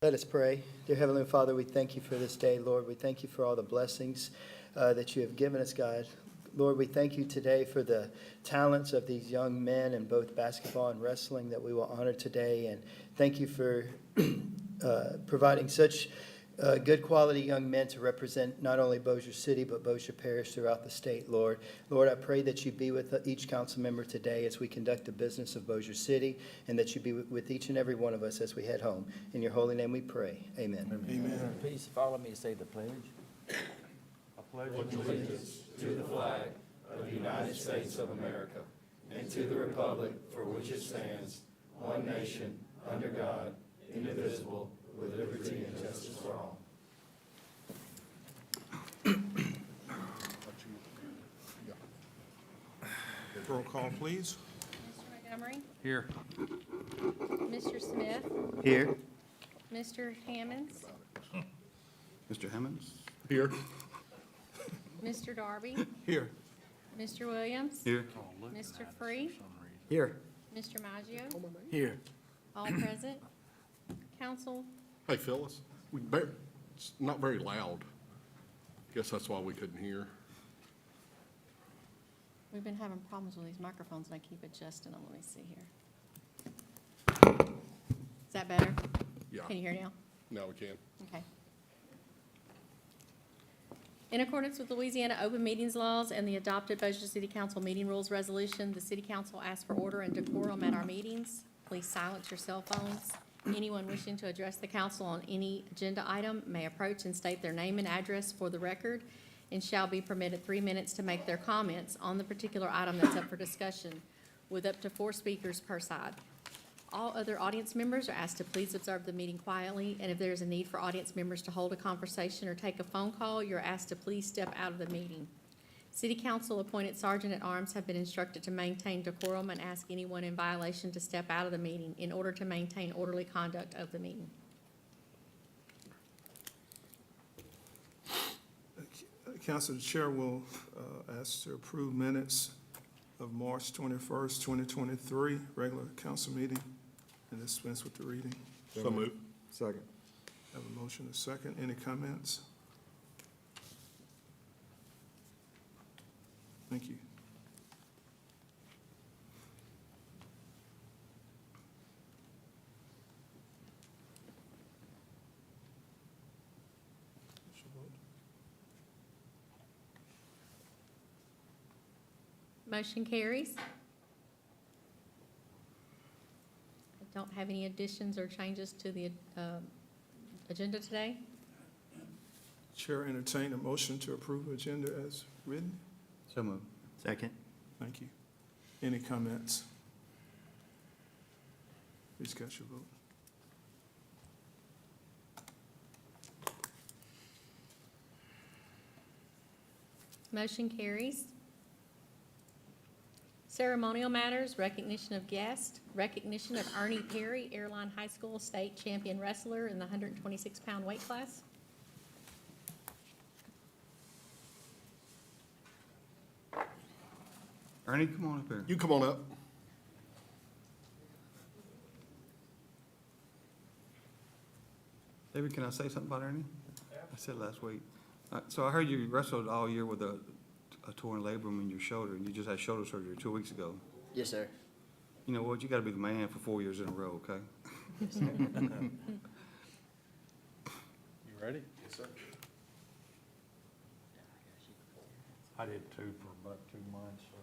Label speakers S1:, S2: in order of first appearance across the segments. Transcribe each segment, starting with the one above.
S1: Let us pray. Dear Heavenly Father, we thank you for this day, Lord. We thank you for all the blessings that you have given us, God. Lord, we thank you today for the talents of these young men in both basketball and wrestling that we will honor today. And thank you for providing such good quality young men to represent not only Bossier City, but Bossier Parish throughout the state, Lord. Lord, I pray that you be with each council member today as we conduct the business of Bossier City, and that you be with each and every one of us as we head home. In your holy name we pray. Amen.
S2: Amen.
S3: Please follow me and say the pledge. I pledge
S4: allegiance to the flag of the United States of America and to the republic for which it stands, one nation, under God, indivisible, with liberty and justice for all.
S2: Roll call, please.
S5: Mr. Montgomery?
S3: Here.
S5: Mr. Smith?
S1: Here.
S5: Mr. Hammonds?
S6: Mr. Hammonds?
S2: Here.
S5: Mr. Darby?
S2: Here.
S5: Mr. Williams?
S6: Here.
S5: Mr. Free?
S6: Here.
S5: Mr. Maggio?
S6: Here.
S5: All present. Council,
S7: Hey, Phyllis, it's not very loud. Guess that's why we couldn't hear.
S5: we've been having problems with these microphones, and I keep adjusting them. Let me see here. Is that better?
S7: Yeah.
S5: Can you hear now?
S7: Now we can.
S5: Okay. In accordance with Louisiana open meetings laws and the adopted Bossier City Council meeting rules resolution, the city council asks for order and decorum at our meetings. Please silence your cell phones. Anyone wishing to address the council on any agenda item may approach and state their name and address for the record, and shall be permitted 3 minutes to make their comments on the particular item that's up for discussion, with up to 4 speakers per side. All other audience members are asked to please observe the meeting quietly, and if there is a need for audience members to hold a conversation or take a phone call, you're asked to please step out of the meeting. City Council appointed sergeant-at-arms have been instructed to maintain decorum and ask anyone in violation to step out of the meeting in order to maintain orderly conduct of the meeting.
S2: Council Chair will ask to approve minutes of March 21st, 2023, regular council meeting, and dispense with the reading.
S7: So moved.
S6: Second.
S2: Have a motion and a second. Any comments? Thank you.
S5: Motion carries. I don't have any additions or changes to the agenda today.
S2: Chair entertain a motion to approve agenda as written.
S6: So moved.
S1: Second.
S2: Thank you. Any comments? Please cast your vote.
S5: Motion carries. Ceremonial matters, recognition of guests, recognition of Ernie Perry, Airline High School State Champion Wrestler in the 126-pound weight class.
S6: Ernie, come on up here.
S7: You come on up.
S6: David, can I say something about Ernie? I said last week. So I heard you wrestled all year with a torn labrum in your shoulder, and you just had shoulder surgery 2 weeks ago.
S1: Yes, sir.
S6: You know what? You got to be the man for 4 years in a row, okay?
S3: You ready?
S7: Yes, sir.
S3: I did too for about 2 months, so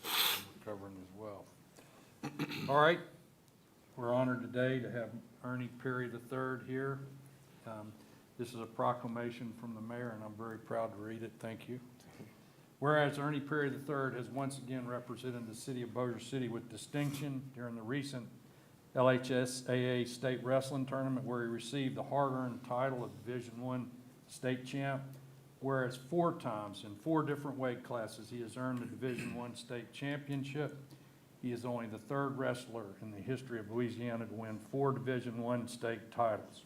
S3: I'm recovering as well. All right, we're honored today to have Ernie Perry III here. This is a proclamation from the mayor, and I'm very proud to read it. Thank you. Whereas Ernie Perry III has once again represented the city of Bossier City with distinction during the recent LHSAA State Wrestling Tournament, where he received the hard-earned title of Division I State Champ. Whereas 4 times in 4 different weight classes he has earned the Division I State Championship. He is only the 3rd wrestler in the history of Louisiana to win 4 Division I state titles.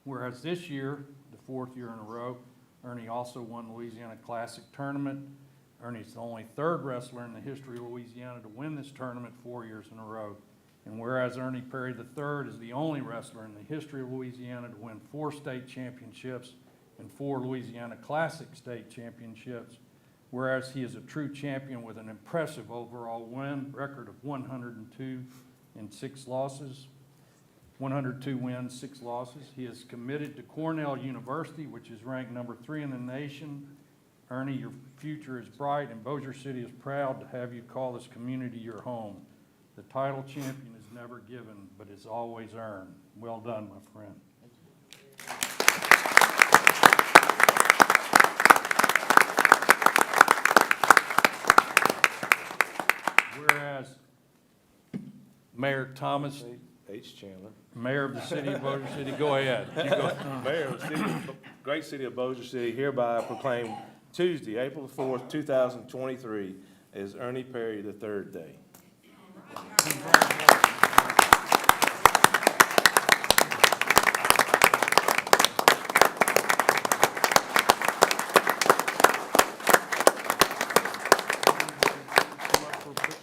S3: Whereas this year, the 4th year in a row, Ernie also won the Louisiana Classic Tournament. Ernie's the only 3rd wrestler in the history of Louisiana to win this tournament 4 years in a row. And whereas Ernie Perry III is the only wrestler in the history of Louisiana to win 4 state championships and 4 Louisiana Classic state championships, whereas he is a true champion with an impressive overall win record of 102 wins, 6 losses. He is committed to Cornell University, which is ranked number 3 in the nation. Ernie, your future is bright, and Bossier City is proud to have you call this community your home. The title champion is never given, but is always earned. Well done, my friend. Whereas Mayor Thomas
S8: H. Chandler.
S3: Mayor of the city of Bossier City, go ahead. You go.
S8: Mayor of the great city of Bossier City hereby proclaim Tuesday, April 4th, 2023 as Ernie Perry III Day.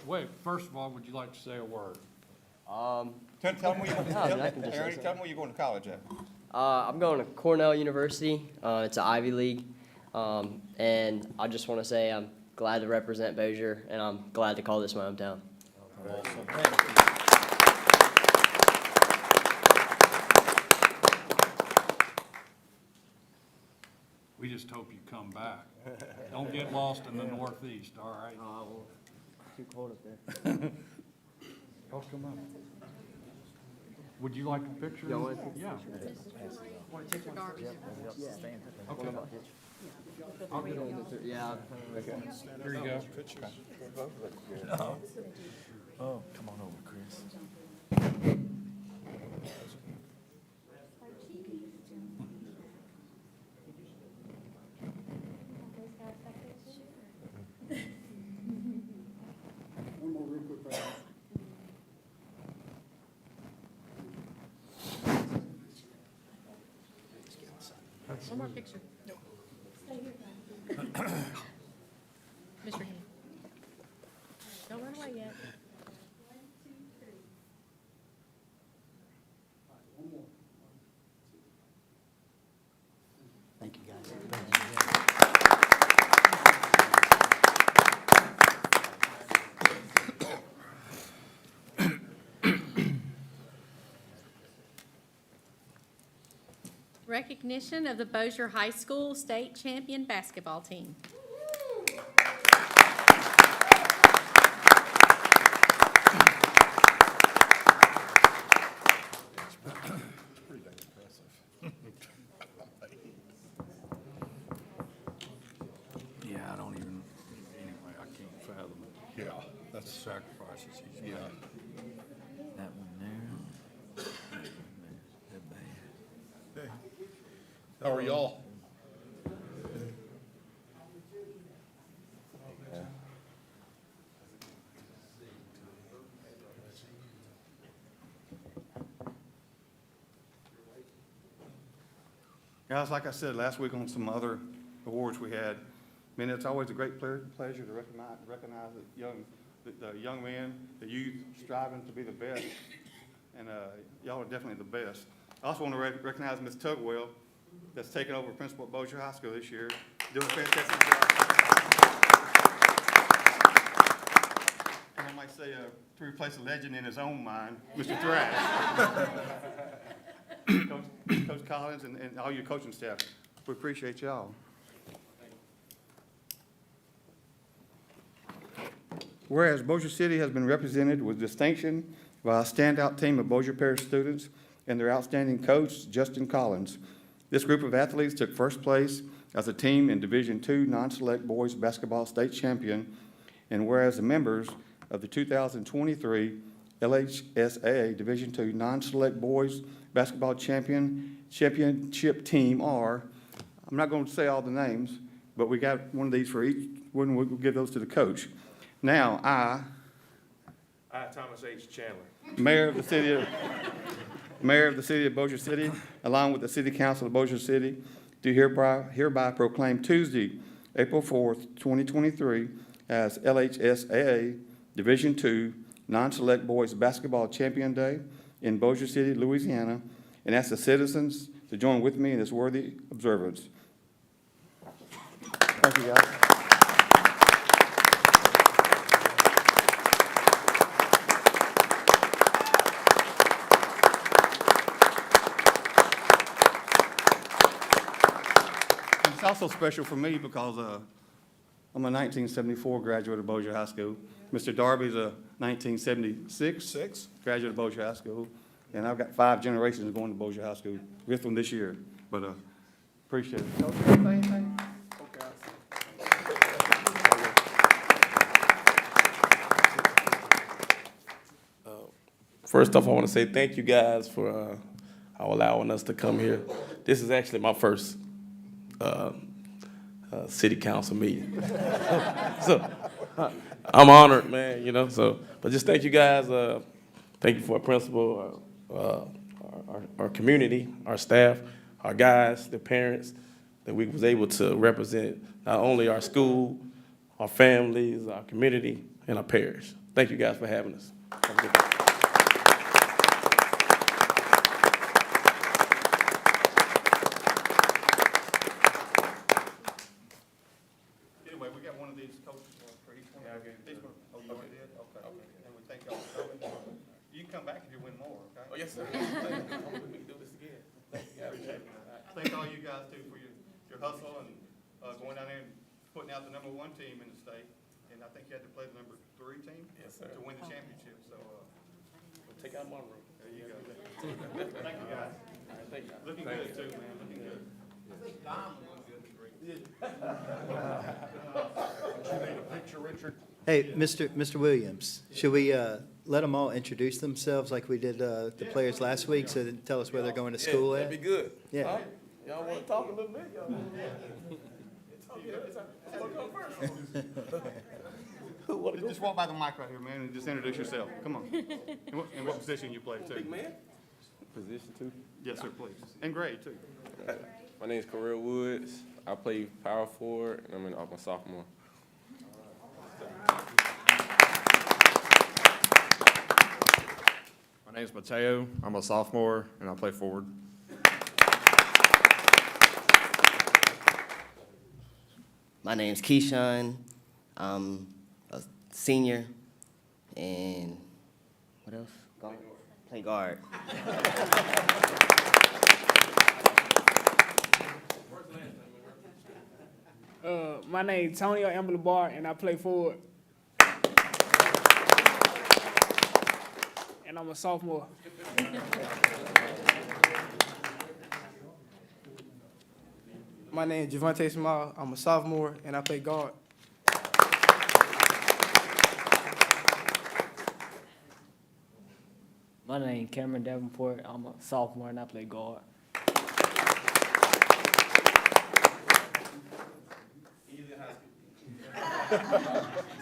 S3: Wait, first of all, would you like to say a word?
S6: Tell them where you're
S9: No, I can just
S6: Aaron,
S9: listen.
S6: tell them where you're going to college at.
S9: I'm going to Cornell University. It's an Ivy League. And I just want to say I'm glad to represent Bossier, and I'm glad to call this my hometown.
S3: We just hope you come back. Don't get lost in the northeast, all right?
S9: Too cold up there.
S3: Oh, come on. Would you like a picture?
S9: Y'all want a
S3: Yeah. Okay. I'll get on this.
S9: Yeah.
S3: Here you go.
S8: Oh, come on over, Chris.
S5: One more picture. Mr. Henry. Don't run away yet.
S1: Thank you, guys.
S5: Recognition of the Bossier High School State Champion Basketball Team.
S3: Yeah, I don't even, anyway, I can't fathom it.
S2: Yeah,
S3: The
S2: that's,
S3: sacrifices he's made.
S10: That one there, they're bad.
S2: hey. How are y'all?
S6: Guys, like I said last week on some other awards we had, I mean, it's always a great pleasure to recognize the young men, the youth striving to be the best, and y'all are definitely the best. I also want to recognize Ms. Tugwell, that's taken over principal at Bossier High School this year, doing a fantastic job. And I might say, to replace a legend in his own mind, Mr. Thrash. Coach Collins and all your coaching staff, we appreciate y'all. Whereas Bossier City has been represented with distinction by a standout team of Bossier Parish students and their outstanding coach, Justin Collins. This group of athletes took first place as a team in Division II non-select boys basketball state champion, and whereas the members of the 2023 LHSAA Division II non-select boys basketball championship team are, I'm not going to say all the names, but we got one of these for each, one we'll give those to the coach. Now, I,
S8: Thomas H. Chandler.
S6: Mayor of the City of Bossier City, along with the City Council of Bossier City, do hereby proclaim Tuesday, April 4th, 2023, as LHSAA Division II Non-Select Boys Basketball Champion Day in Bossier City, Louisiana, and ask the citizens to join with me in this worthy observance. Thank you, guys. It's also special for me because I'm a 1974 graduate of Bossier High School. Mr. Darby's a 1976 graduate of Bossier High School. And I've got 5 generations going to Bossier High School, 5th one this year, but appreciate it. Coach, you wanna say anything?
S8: First off, I want to say thank you guys for allowing us to come here. This is actually my first city council meeting. So I'm honored, man, you know, but just thank you guys. Thank you for our principal, our community, our staff, our guys, the parents, that we was able to represent not only our school, our families, our community, and our parish. Thank you guys for having us. Have a good day.
S6: Anyway, we got one of these coaches for each one. This one, oh, you already did? Okay. And we thank y'all for coming. You can come back if you win more, okay?
S8: Oh, yes, sir. We can do this again.
S6: Appreciate it. Thank all you guys too for your hustle and going down there and putting out the #1 team in the state. And I think you had to play the #3 team?
S8: Yes, sir.
S6: To win the championship, so,
S8: We'll take out one room.
S6: there you go. Thank you, guys.
S8: All right, thank you.
S6: Looking good too, man, looking good. Hey, Mr. Williams, should we let them all introduce themselves like we did the players last week, so that tell us where they're going to school
S8: That'd
S6: at?
S8: be good.
S6: Yeah.
S8: Huh? Y'all want to talk a little bit? Y'all want to come first? Who wanna go
S6: Just walk by the mic right here, man, and just introduce yourself. Come on. And what position you play, too?
S8: Big man?
S11: Position 2.
S6: Yes, sir, please. And grade, too.
S11: My name is Correll Woods. I play power forward, and I'm a sophomore.
S12: My name's Mateo. I'm a sophomore, and I play forward.
S9: My name's Keyshawn. I'm a senior, and what else? Guard. Play guard.
S13: My name Tony Bar, and I play forward. And I'm a sophomore. My name is Javante Small. I'm a sophomore, and I play guard.
S14: My name Cameron Davenport. I'm a sophomore, and I play guard.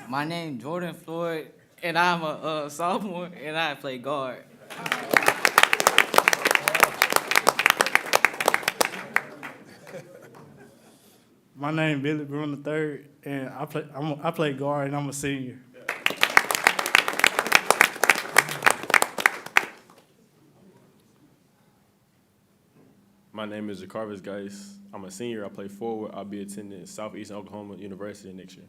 S10: My name Jordan Floyd, and I'm a sophomore, and I play guard.
S13: My name Billy Bruin III, and I play guard, and I'm a senior.
S11: My name is Jacarvis Geis. I'm a senior. I play forward. I'll be attending Southeastern Oklahoma University next year.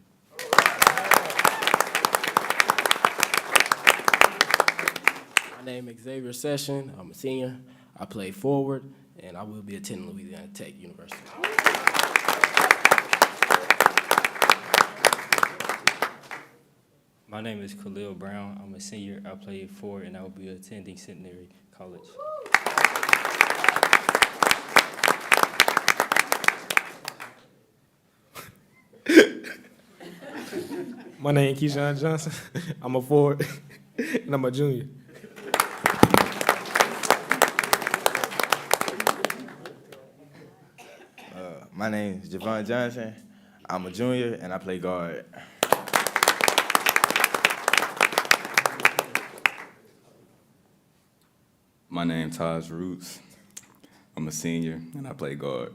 S15: My name is Xavier Session. I'm a senior. I play forward, and I will be attending Louisiana Tech University.
S14: My name is Khalil Brown. I'm a senior. I play forward, and I will be attending Centenary College.
S13: My name is Keyshawn Johnson. I'm a forward, and I'm a junior.
S4: My name is Javon Johnson. I'm a junior, and I play guard.
S11: My name is Taj Roots. I'm a senior, and I play guard.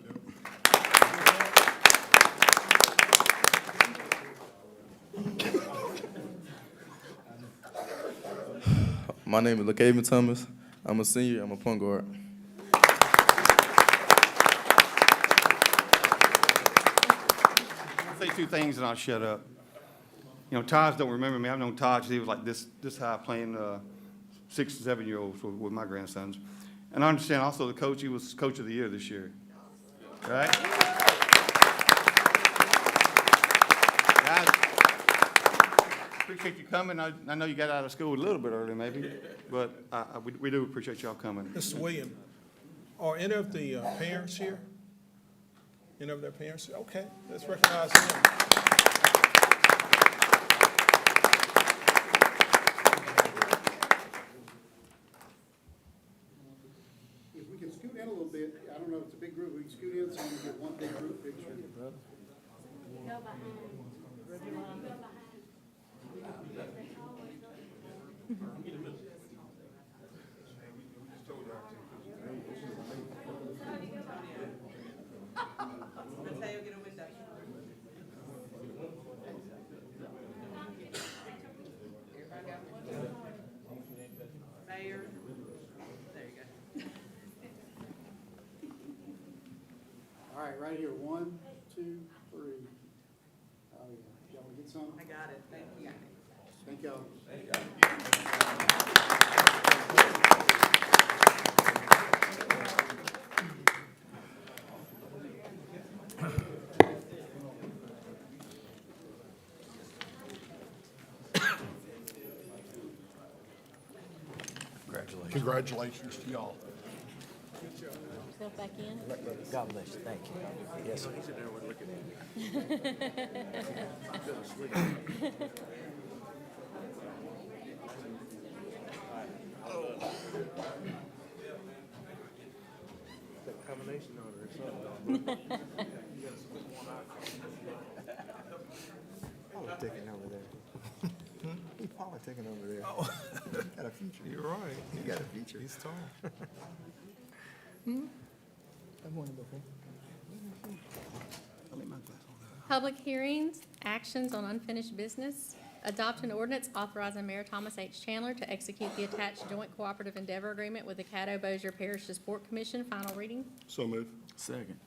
S11: My name is LaCaven Thomas. I'm a senior. I'm a point guard.
S6: I'll say two things and I'll shut up. You know, Taj don't remember me. I've known Taj, he was like this high playing 6 and 7 year olds with my grandsons. And I understand also the coach, he was coach of the year this year. Right? Guys, appreciate you coming. I know you got out of school a little bit early maybe, but we do appreciate y'all coming.
S2: Mr. William, are any of the parents here? Any of their parents? Okay, let's recognize them.
S16: If we can scoot in a little bit, I don't know if it's a big group, we can scoot in so we can get one big group picture. All right, right here, 1, 2, 3. Oh, yeah. Y'all want to get some? I got it. Thank you. Thank y'all.
S7: Congratulations to y'all.
S5: Yourself back in.
S15: God bless you. Thank you. Yes, sir.
S11: Combination order or something.
S4: Taking over there. He's politicking over there.
S2: Oh.
S4: Got a future.
S2: You're right.
S4: He got a future.
S2: He's tall.
S4: I've won it before. I'll leave my glass on that.
S5: Public hearings, actions on unfinished business. Adopt an ordinance authorizing Mayor Thomas H. Chandler to execute the attached joint cooperative endeavor agreement with the Caddo Bossier Parish Sport Commission. Final reading.
S7: So moved.
S15: Second.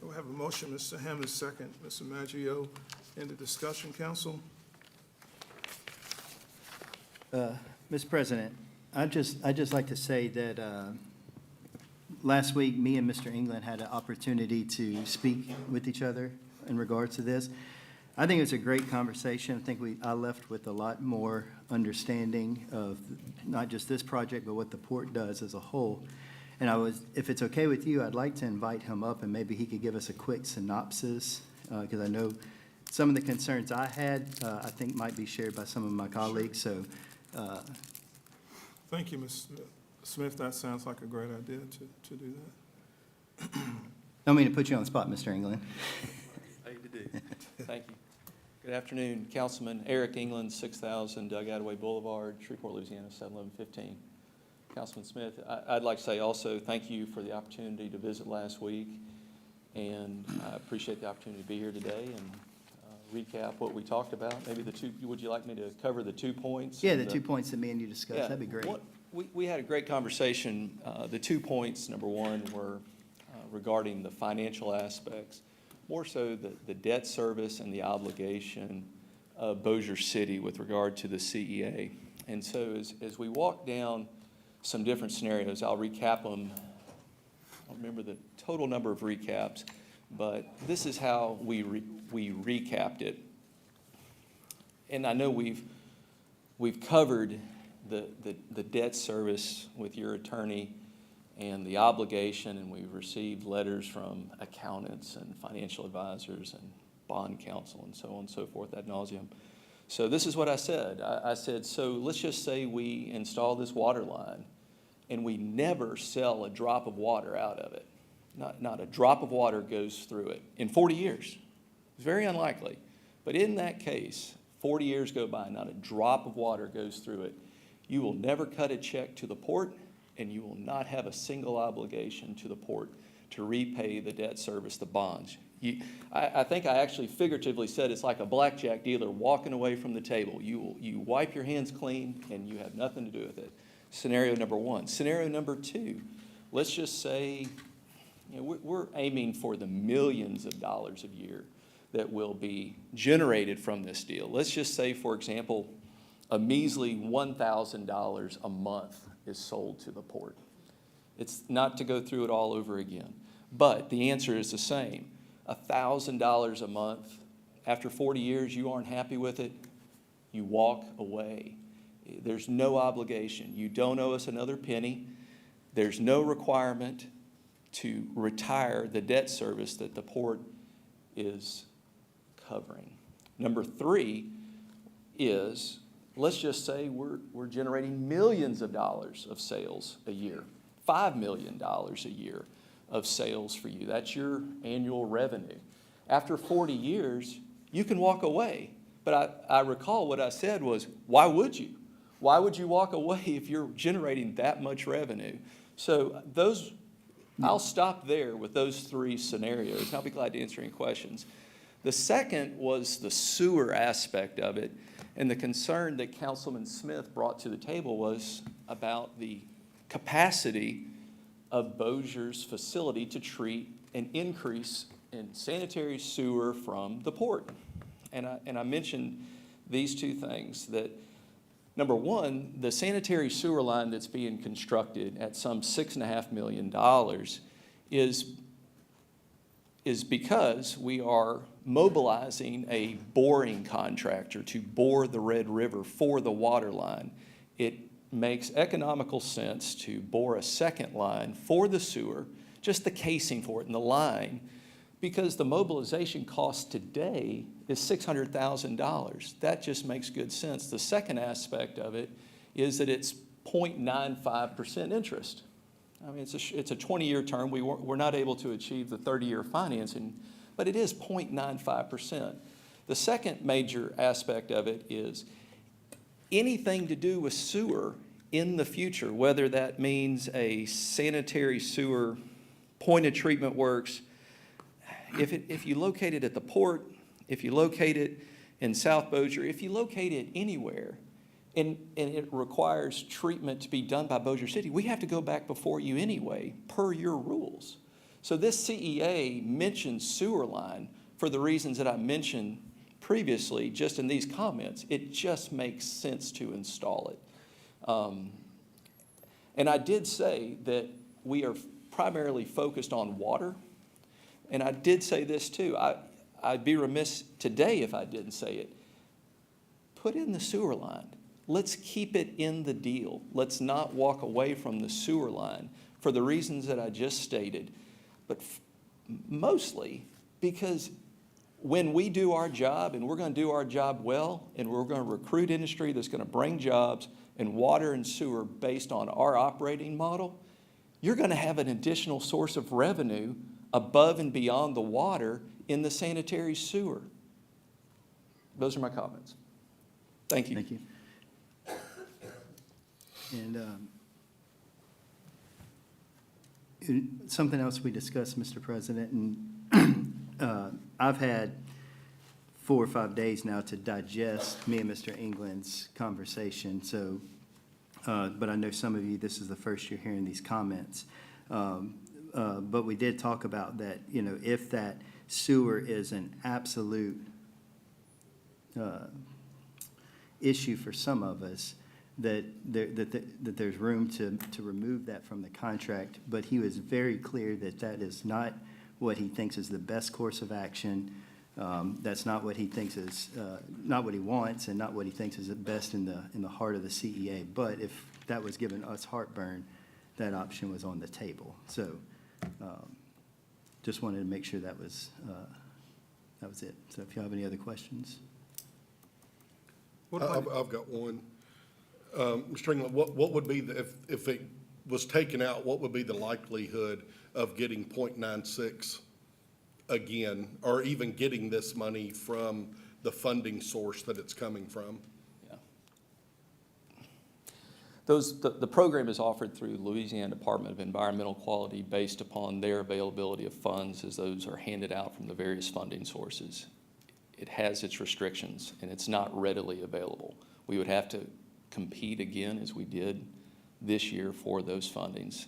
S2: We have a motion, Mr. Hammond, second. Mr. Maggio, in the discussion, council.
S1: Mr. President, I'd just like to say that last week, me and Mr. England had an opportunity to speak with each other in regards to this. I think it's a great conversation. I think I left with a lot more understanding of not just this project, but what the port does as a whole. And if it's okay with you, I'd like to invite him up and maybe he could give us a quick synopsis, because I know some of the concerns I had, I think might be shared by some of my colleagues, so.
S2: Thank you, Ms. Smith. That sounds like a great idea to do that.
S1: I don't mean to put you on the spot, Mr. England.
S17: Thank you. Good afternoon, Councilman Eric England, 6,000 Doug Attaway Boulevard, Shreveport, Louisiana, 71115. Councilman Smith, I'd like to say also thank you for the opportunity to visit last week, and I appreciate the opportunity to be here today and recap what we talked about. Maybe would you like me to cover the 2 points?
S1: Yeah, the 2 points that me and you discussed,
S17: Yeah,
S1: that'd be great.
S17: We had a great conversation. The 2 points, number one, were regarding the financial aspects, more so the debt service and the obligation of Bossier City with regard to the CEA. And so as we walk down some different scenarios, I'll recap them. I don't remember the total number of recaps, but this is how we recapped it. And I know we've covered the debt service with your attorney and the obligation, and we've received letters from accountants and financial advisors and bond counsel and so on and so forth ad nauseum. So this is what I said. I said, so let's just say we install this water line and we never sell a drop of water out of it. Not a drop of water goes through it in 40 years. It's very unlikely. But in that case, 40 years go by, not a drop of water goes through it. You will never cut a check to the port, and you will not have a single obligation to the port to repay the debt service, the bonds. I think I actually figuratively said it's like a blackjack dealer walking away from the table. You wipe your hands clean and you have nothing to do with it. Scenario number one. Scenario number two, let's just say, we're aiming for the millions of dollars a year that will be generated from this deal. Let's just say, for example, a measly $1,000 a month is sold to the port. It's not to go through it all over again, but the answer is the same. $1,000 a month, after 40 years, you aren't happy with it, you walk away. There's no obligation. You don't owe us another penny. There's no requirement to retire the debt service that the port is covering. Number three is, let's just say we're generating millions of dollars of sales a year, $5 million a year of sales for you. That's your annual revenue. After 40 years, you can walk away. But I recall what I said was, why would you? Why would you walk away if you're generating that much revenue? So I'll stop there with those three scenarios, and I'll be glad to answer any questions. The second was the sewer aspect of it, and the concern that Councilman Smith brought to the table was about the capacity of Bossier's facility to treat an increase in sanitary sewer from the port. And I mentioned these two things, that number one, the sanitary sewer line that's being constructed at some $6.5 million is because we are mobilizing a boring contractor to bore the Red River for the water line. It makes economical sense to bore a second line for the sewer, just the casing for it and the line, because the mobilization cost today is $600,000. That just makes good sense. The second aspect of it is that it's 0.95% interest. I mean, it's a 20-year term. We're not able to achieve the 30-year financing, but it is 0.95%. The second major aspect of it is anything to do with sewer in the future, whether that means a sanitary sewer, point of treatment works. If you locate it at the port, if you locate it in South Bossier, if you locate it anywhere, and it requires treatment to be done by Bossier City, we have to go back before you anyway, per your rules. So this CEA mentions sewer line for the reasons that I mentioned previously, just in these comments. It just makes sense to install it. And I did say that we are primarily focused on water. And I did say this too. I'd be remiss today if I didn't say it. Put in the sewer line. Let's keep it in the deal. Let's not walk away from the sewer line for the reasons that I just stated, but mostly because when we do our job, and we're going to do our job well, and we're going to recruit industry that's going to bring jobs in water and sewer based on our operating model, you're going to have an additional source of revenue above and beyond the water in the sanitary sewer. Those are my comments. Thank you.
S1: Thank you. And something else we discussed, Mr. President, and I've had 4 or 5 days now to digest me and Mr. England's conversation. So, but I know some of you, this is the first you're hearing these comments. But we did talk about that, if that sewer is an absolute issue for some of us, that there's room to remove that from the contract. But he was very clear that that is not what he thinks is the best course of action. That's not what he thinks is, not what he wants, and not what he thinks is the best in the heart of the CEA. But if that was giving us heartburn, that option was on the table. So just wanted to make sure that was it. So if you have any other questions.
S7: I've got one. Mr. England, what would be, if it was taken out, what would be the likelihood of getting 0.96 again, or even getting this money from the funding source that it's coming from?
S17: Yeah. The program is offered through Louisiana Department of Environmental Quality based upon their availability of funds as those are handed out from the various funding sources. It has its restrictions, and it's not readily available. We would have to compete again, as we did this year, for those fundings.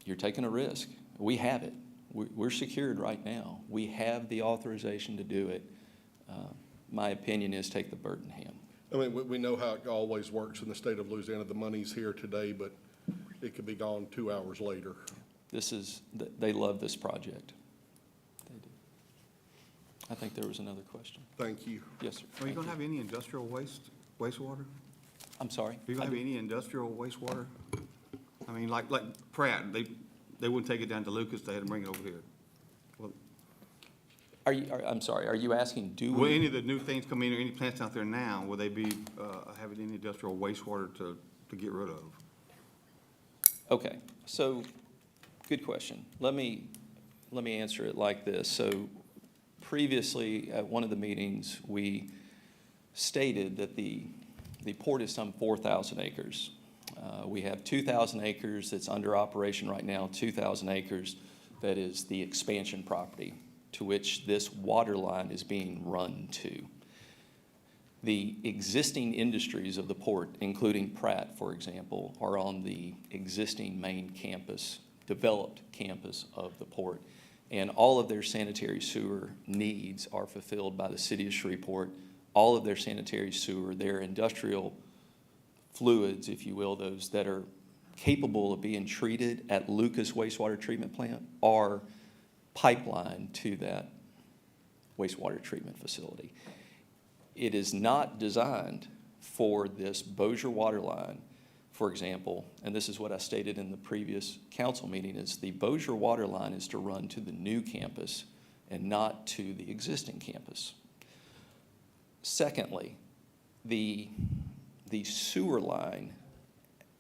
S17: You're taking a risk. We have it. We're secured right now. We have the authorization to do it. My opinion is take the bird in hand.
S7: I mean, we know how it always works in the state of Louisiana. The money's here today, but it could be gone 2 hours later.
S17: They love this project. They do. I think there was another question.
S7: Thank you.
S17: Yes, sir.
S12: Are you
S17: Thank
S12: gonna have any industrial wastewater?
S17: I'm sorry?
S12: Are you gonna have any industrial wastewater? I mean, like Pratt, they wouldn't take it down to Lucas, they had to bring it over here. Well,
S17: I'm sorry, are you asking,
S12: will any of the new things come in, or any plants out there now, will they be, having any industrial wastewater to get rid of?
S17: Okay, so, good question. Let me answer it like this. So, previously, at one of the meetings, we stated that the port is some 4,000 acres. We have 2,000 acres that's under operation right now, 2,000 acres that is the expansion property to which this water line is being run to. The existing industries of the port, including Pratt, for example, are on the existing main campus, developed campus of the port. And all of their sanitary sewer needs are fulfilled by the city of Shreveport. All of their sanitary sewer, their industrial fluids, if you will, those that are capable of being treated at Lucas Wastewater Treatment Plant, are pipelined to that wastewater treatment facility. It is not designed for this Bossier water line, for example, and this is what I stated in the previous council meeting, is the Bossier water line is to run to the new campus and not to the existing campus. Secondly, the sewer line,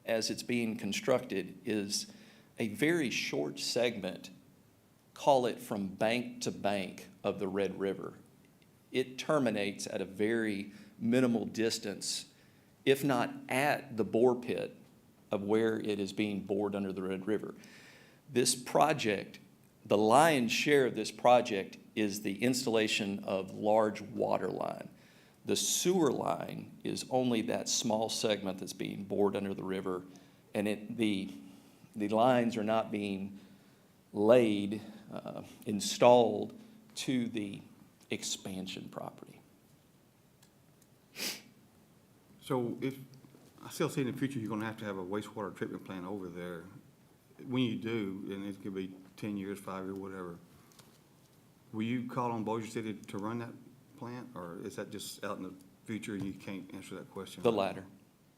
S17: as it's being constructed, is a very short segment, call it from bank to bank of the Red River. It terminates at a very minimal distance, if not at the bore pit of where it is being bored under the Red River. This project, the lion's share of this project is the installation of large water line. The sewer line is only that small segment that's being bored under the river, and the lines are not being laid, installed to the expansion property.
S12: So I still see in the future you're gonna have to have a wastewater treatment plant over there. When you do, and it could be 10 years, 5 years, whatever, will you call on Bossier City to run that plant, or is that just out in the future and you can't answer that question?
S17: The latter.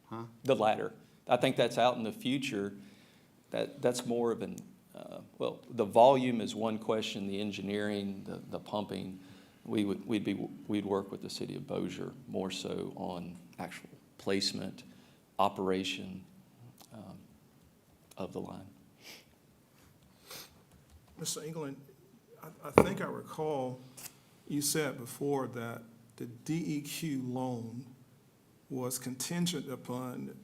S12: Huh?
S17: The latter. I think that's out in the future. That's more of an, well, the volume is one question, the engineering, the pumping. We'd work with the city of Bossier more so on actual placement, operation of the line.
S2: Mr. England, I think I recall you said before that the DEQ loan was contingent upon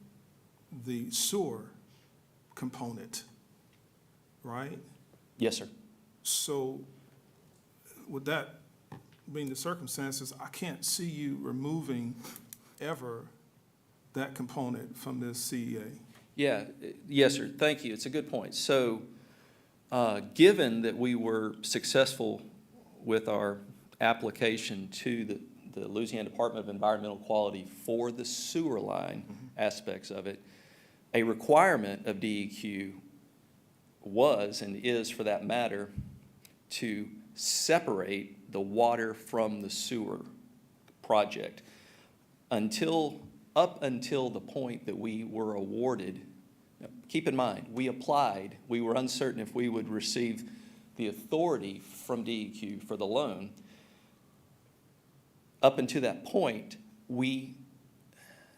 S2: the sewer component, right?
S17: Yes, sir.
S2: So with that being the circumstances, I can't see you removing ever that component from this CEA.
S17: Yeah, yes, sir. Thank you. It's a good point. So given that we were successful with our application to the Louisiana Department of Environmental Quality for the sewer line aspects of it, a requirement of DEQ was and is, for that matter, to separate the water from the sewer project. Up until the point that we were awarded, keep in mind, we applied, we were uncertain if we would receive the authority from DEQ for the loan. Up until that point, we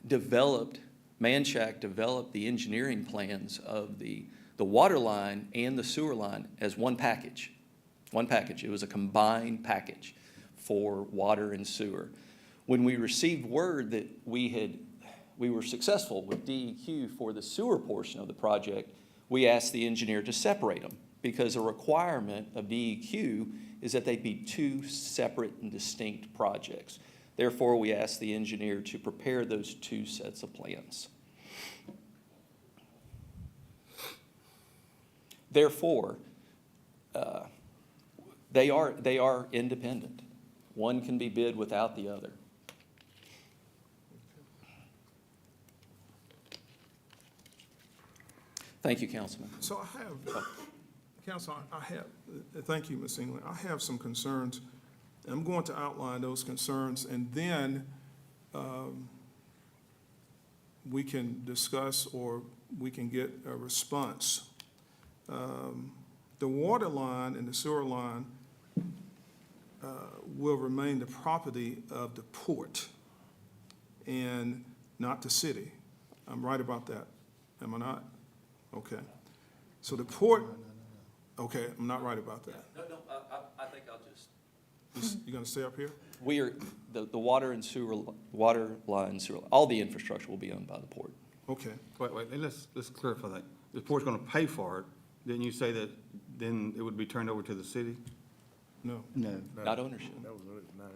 S17: developed, Manchac developed the engineering plans of the water line and the sewer line as one package. One package. It was a combined package for water and sewer. When we received word that we had we were successful with DEQ for the sewer portion of the project, we asked the engineer to separate them, because a requirement of DEQ is that they be two separate and distinct projects. Therefore, we asked the engineer to prepare those two sets of plans. Therefore, they are independent. One can be bid without the other. Thank you, Councilman.
S2: So I have, Council, I have, thank you, Ms. England. I have some concerns. I'm going to outline those concerns, and then we can discuss or we can get a response. The water line and the sewer line will remain the property of the port and not the city. I'm right about that, am I not? Okay. So the port, okay, I'm not right about that.
S17: No, I think I'll just.
S2: You gonna stay up here?
S17: We are, the water and sewer, water line, sewer, all the infrastructure will be owned by the port.
S2: Okay.
S12: Wait, let's clarify that. The port's gonna pay for it, didn't you say that then it would be turned over to the city?
S2: No.
S1: No.
S17: Not ownership.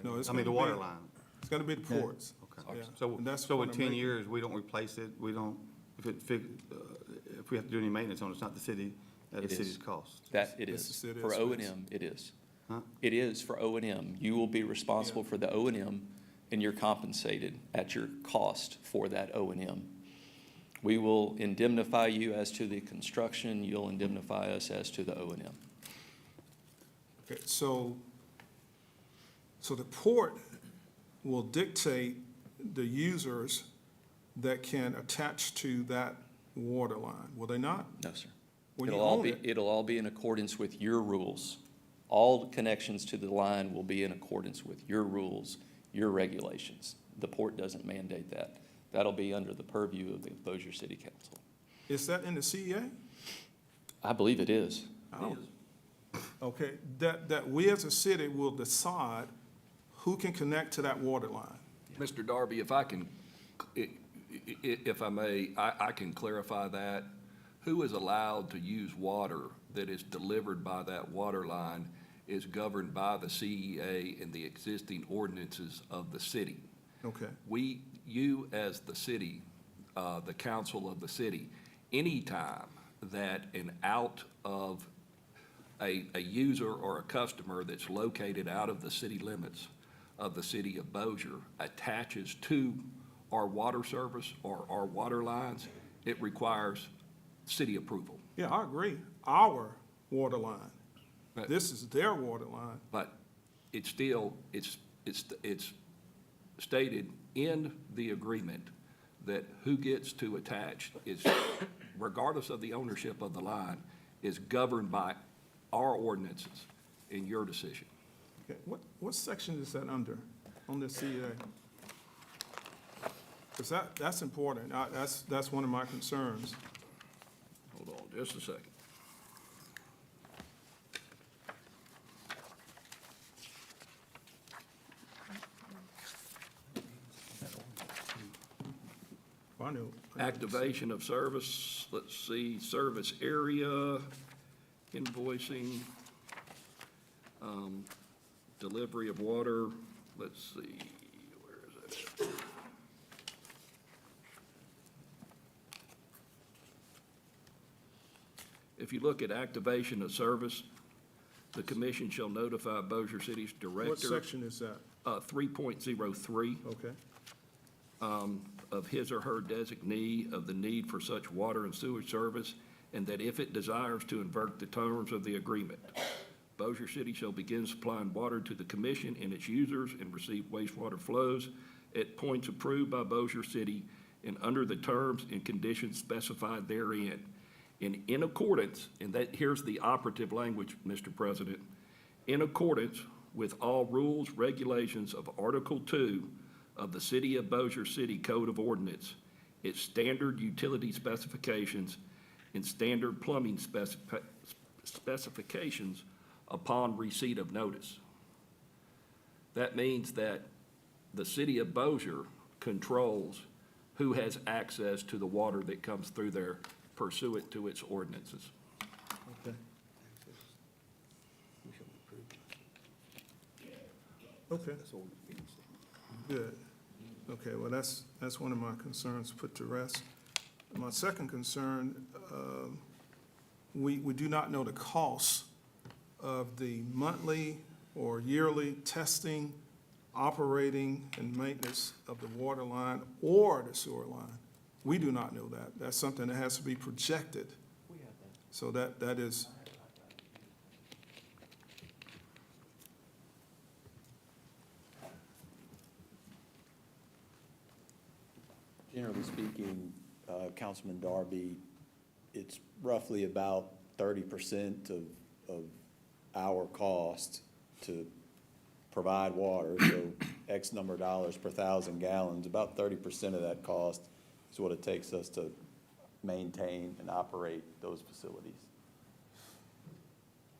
S2: No, it's
S12: I mean, the
S2: gonna
S12: water
S2: be-
S12: line.
S2: It's gonna be the ports.
S12: Okay.
S2: Yeah.
S12: So,
S2: And that's
S12: so
S2: what
S12: in
S2: I'm
S12: 10
S2: making.
S12: years, we don't replace it, we don't, if we have to do any maintenance on it, it's not the city, at
S17: It
S12: the
S17: is.
S12: city's cost.
S17: That it
S2: It's
S17: is.
S2: the city
S17: For O and
S2: expense.
S17: M, it is.
S12: Huh?
S17: It is for O and M. You will be responsible for the O and M, and you're compensated at your cost for that O and M. We will indemnify you as to the construction, you'll indemnify us as to the O and M.
S2: Okay, so the port will dictate the users that can attach to that water line, will they not?
S17: No, sir.
S2: When you
S17: It'll all
S2: own
S17: be,
S2: it,
S17: it'll all be in accordance with your rules. All connections to the line will be in accordance with your rules, your regulations. The port doesn't mandate that. That'll be under the purview of the Bossier City Council.
S2: is that in the CEA?
S17: I believe it is.
S2: I don't- Okay, that we as a city will decide who can connect to that water line.
S18: Mr. Darby, if I can, if I may, I can clarify that. Who is allowed to use water that is delivered by that water line is governed by the CEA and the existing ordinances of the city.
S2: Okay,
S18: You as the city, the council of the city, anytime that an out of a user or a customer that's located out of the city limits of the city of Bossier attaches to our water service or our water lines, it requires city approval.
S2: yeah, I agree, our water line.
S18: But-
S2: This is their water line.
S18: But it's still, it's stated in the agreement that who gets to attach is, regardless of the ownership of the line, is governed by our ordinances in your decision.
S2: Okay, what section is that under, on the CEA? Because that's important, that's one of my concerns.
S18: Hold on just a second.
S2: I know.
S18: Activation of service, let's see, service area, invoicing, delivery of water, let's see, where is it? If you look at activation of service, the commission shall notify Bossier City's director.
S2: What section is that?
S18: 3.03.
S2: Okay,
S18: Of his or her designee of the need for such water and sewage service, and that if it desires to invert the terms of the agreement, Bossier City shall begin supplying water to the commission and its users and receive wastewater flows at points approved by Bossier City and under the terms and conditions specified therein. And in accordance, and that, here's the operative language, Mr. President, in accordance with all rules, regulations of Article 2 of the City of Bossier City Code of Ordinance, its standard utility specifications and standard plumbing specifications upon receipt of notice. That means that the City of Bossier controls who has access to the water that comes through there pursuant to its ordinances.
S2: Okay. Okay. Good. Okay, well, that's one of my concerns put to rest. My second concern, we do not know the cost of the monthly or yearly testing, operating, and maintenance of the water line or the sewer line. We do not know that. That's something that has to be projected. So that is,
S4: Generally speaking, Councilman Darby, it's roughly about 30% of our cost to provide water. So X number of dollars per 1,000 gallons, about 30% of that cost is what it takes us to maintain and operate those facilities.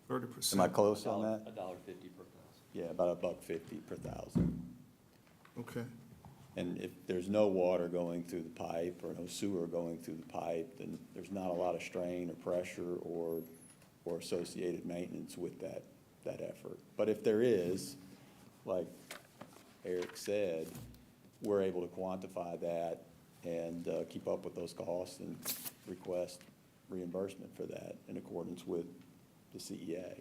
S2: 30%.
S4: Am I close on that?
S17: $1.50 per thousand.
S4: Yeah, about $1.50 per 1,000.
S2: okay.
S4: And if there's no water going through the pipe or no sewer going through the pipe, then there's not a lot of strain or pressure or associated maintenance with that effort. But if there is, like Eric said, we're able to quantify that and keep up with those costs and request reimbursement for that in accordance with the CEA.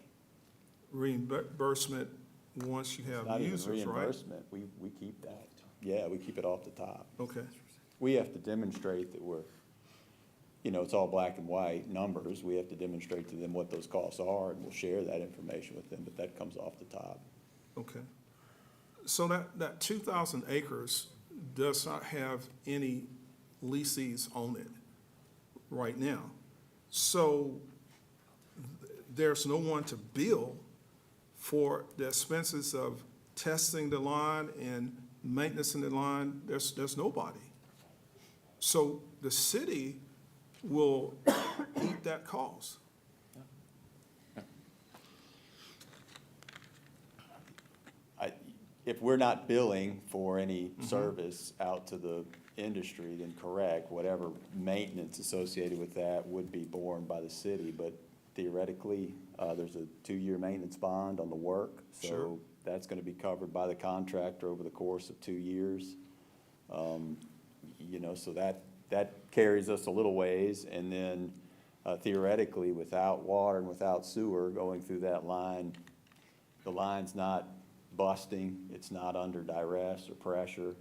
S2: Reimbursement once you have
S4: Not even
S2: users, right?
S4: reimbursement, we keep that. Yeah, we keep it off the top.
S2: Okay,
S4: We have to demonstrate that we're, it's all black and white numbers. We have to demonstrate to them what those costs are, and we'll share that information with them, but that comes off the top.
S2: okay. So that 2,000 acres does not have any leases on it right now. So there's no one to bill for the expenses of testing the line and maintenance in the line. There's nobody. So the city will eat that cost.
S4: If we're not billing for any service out to the industry, then correct, whatever maintenance associated with that would be borne by the city. But theoretically, there's a 2-year maintenance bond on the work.
S2: Sure.
S4: So that's gonna be covered by the contractor over the course of 2 years. So that carries us a little ways. And then theoretically, without water and without sewer going through that line, the line's not busting, it's not under duress or pressure.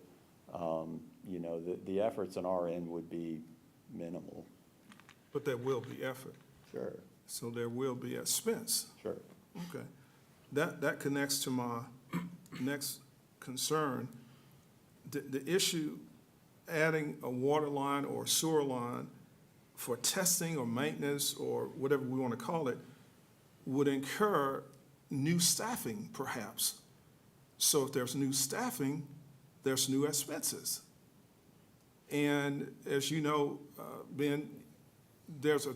S4: The efforts on our end would be minimal.
S2: But there will be effort.
S4: Sure.
S2: So there will be expense.
S4: Sure.
S2: Okay. That connects to my next concern. The issue, adding a water line or sewer line for testing or maintenance or whatever we want to call it, would incur new staffing perhaps. So if there's new staffing, there's new expenses. And as you know, Ben, there's a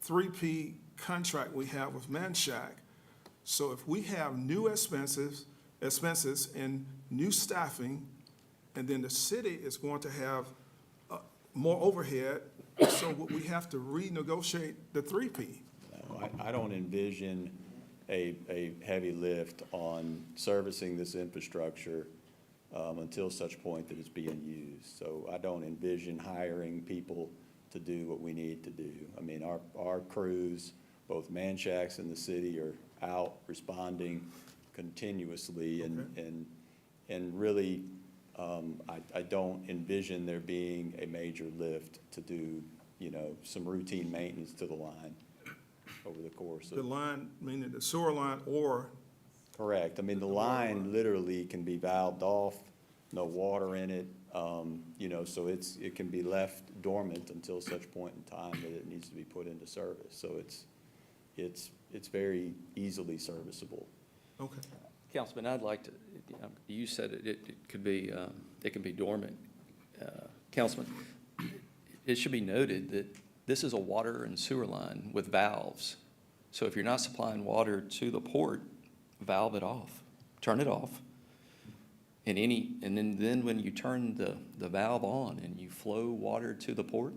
S2: 3P contract we have with Manchac. So if we have new expenses and new staffing, and then the city is going to have more overhead, so we have to renegotiate the 3P.
S4: No, I don't envision a heavy lift on servicing this infrastructure until such point that it's being used. So I don't envision hiring people to do what we need to do. I mean, our crews, both Manchac's and the city, are out responding continuously, and really, I don't envision there being a major lift to do, some routine maintenance to the line over the course of.
S2: The line, meaning the sewer line or?
S4: Correct. I mean, the line literally can be valved off, no water in it, so it can be left dormant until such point in time that it needs to be put into service. So it's very easily serviceable.
S2: Okay.
S17: Councilman, I'd like to, you said it can be dormant. Councilman, it should be noted that this is a water and sewer line with valves. So if you're not supplying water to the port, valve it off, turn it off, And then when you turn the valve on and you flow water to the port,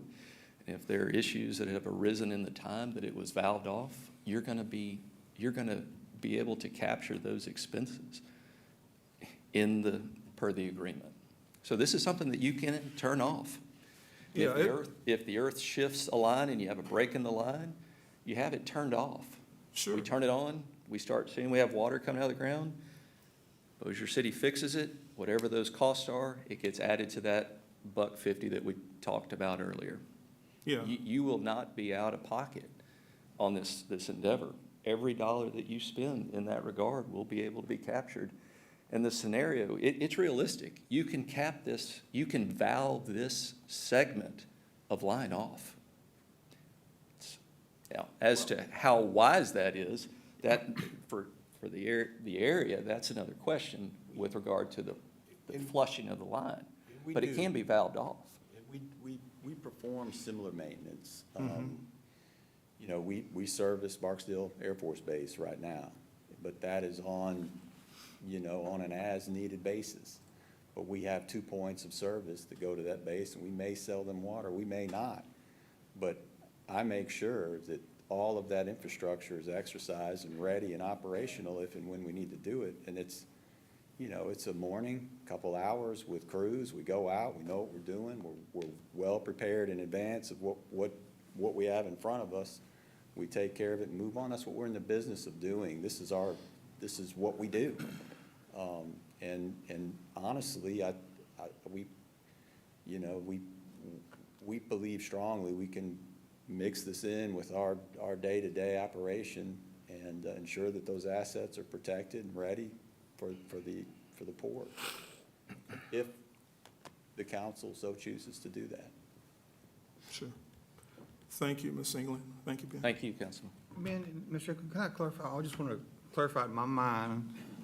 S17: and if there are issues that have arisen in the time that it was valved off, you're gonna be able to capture those expenses per the agreement. So this is something that you can turn off.
S2: Yeah,
S17: If the earth shifts a line and you have a break in the line, you have it turned off.
S2: Sure.
S17: We turn it on, we start seeing we have water coming out of the ground. Bossier City fixes it, whatever those costs are, it gets added to that $1.50 that we talked about earlier.
S2: Yeah.
S17: You will not be out of pocket on this endeavor. Every dollar that you spend in that regard will be able to be captured. And the scenario, it's realistic. You can cap this, you can valve this segment of line off. Now, as to how wise that is, that for the area, that's another question with regard to the flushing of the line. But it can be valved off.
S19: We perform similar maintenance. You know, we service Barksdale Air Force Base right now, but that is on an as-needed basis. But we have 2 points of service that go to that base, and we may sell them water, we may not. But I make sure that all of that infrastructure is exercised and ready and operational if and when we need to do it. And it's a morning, couple hours with crews. We go out, we know what we're doing. We're well prepared in advance of what we have in front of us. We take care of it and move on. That's what we're in the business of doing. This is what we do. And honestly, we believe strongly we can mix this in with our day-to-day operation and ensure that those assets are protected and ready for the port, if the council so chooses to do that.
S2: Sure. Thank you, Ms. England. Thank you, Ben.
S17: Thank you, Councilman.
S12: Ben, Mr. Chairman, can I clarify? I just want to clarify in my mind.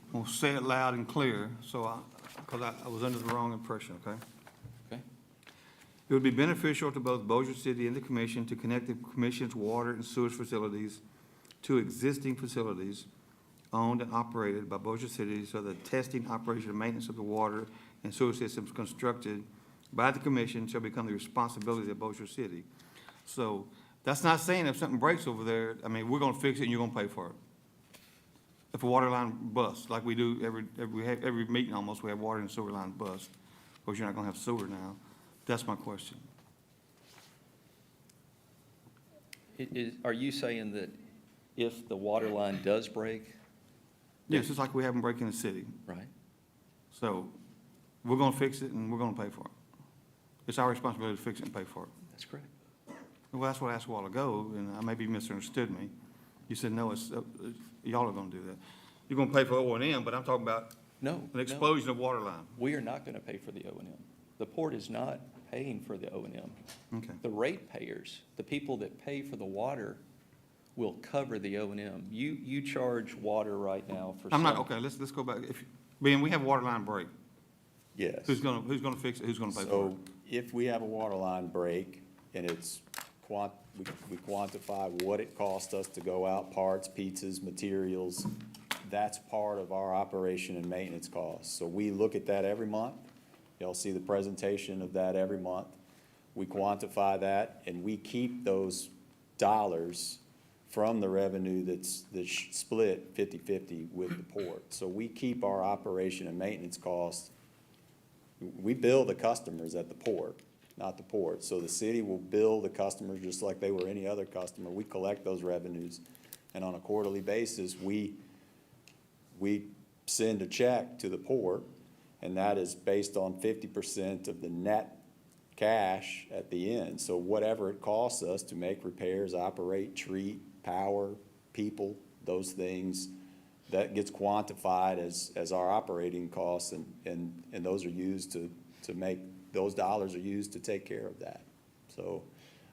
S12: I'm going to say it loud and clear, because I was under the wrong impression, okay?
S17: Okay.
S12: It would be beneficial to both Bossier City and the commission to connect the commission's water and sewage facilities to existing facilities owned and operated by Bossier City, so the testing, operation, and maintenance of the water and sewer systems constructed by the commission shall become the responsibility of Bossier City. So that's not saying if something breaks over there, I mean, we're gonna fix it and you're gonna pay for it. If a water line busts, like we do every meeting almost, we have water and sewer line bust. Of course, you're not gonna have sewer now. That's my question.
S17: Are you saying that if the water line does break?
S12: Yes, it's like we have them break in the city.
S17: Right.
S12: So we're gonna fix it and we're gonna pay for it. It's our responsibility to fix it and pay for it.
S17: That's correct.
S12: Well, that's what I asked a while ago, and maybe you misunderstood me. You said, no, it's, y'all are gonna do that. You're gonna pay for O&M, but I'm talking about an explosion of water line.
S17: We are not gonna pay for the O&M. The port is not paying for the O&M.
S12: Okay.
S17: The ratepayers, the people that pay for the water, will cover the O&M. You charge water right now for.
S12: Okay, let's go back. Ben, we have a water line break.
S19: Yes.
S12: Who's gonna fix it? Who's gonna pay for it?
S19: So if we have a water line break and it's we quantify what it costs us to go out, parts, pizzas, materials, that's part of our operation and maintenance costs. So we look at that every month. Y'all see the presentation of that every month. We quantify that and we keep those dollars from the revenue that's split 50-50 with the port. So we keep our operation and maintenance costs. We bill the customers at the port, not the port. So the city will bill the customers just like they were any other customer. We collect those revenues, and on a quarterly basis, we send a check to the port, and that is based on 50% of the net cash at the end. So whatever it costs us to make repairs, operate, treat, power, people, those things, that gets quantified as our operating costs, and those are used to make, those dollars are used to take care of that. So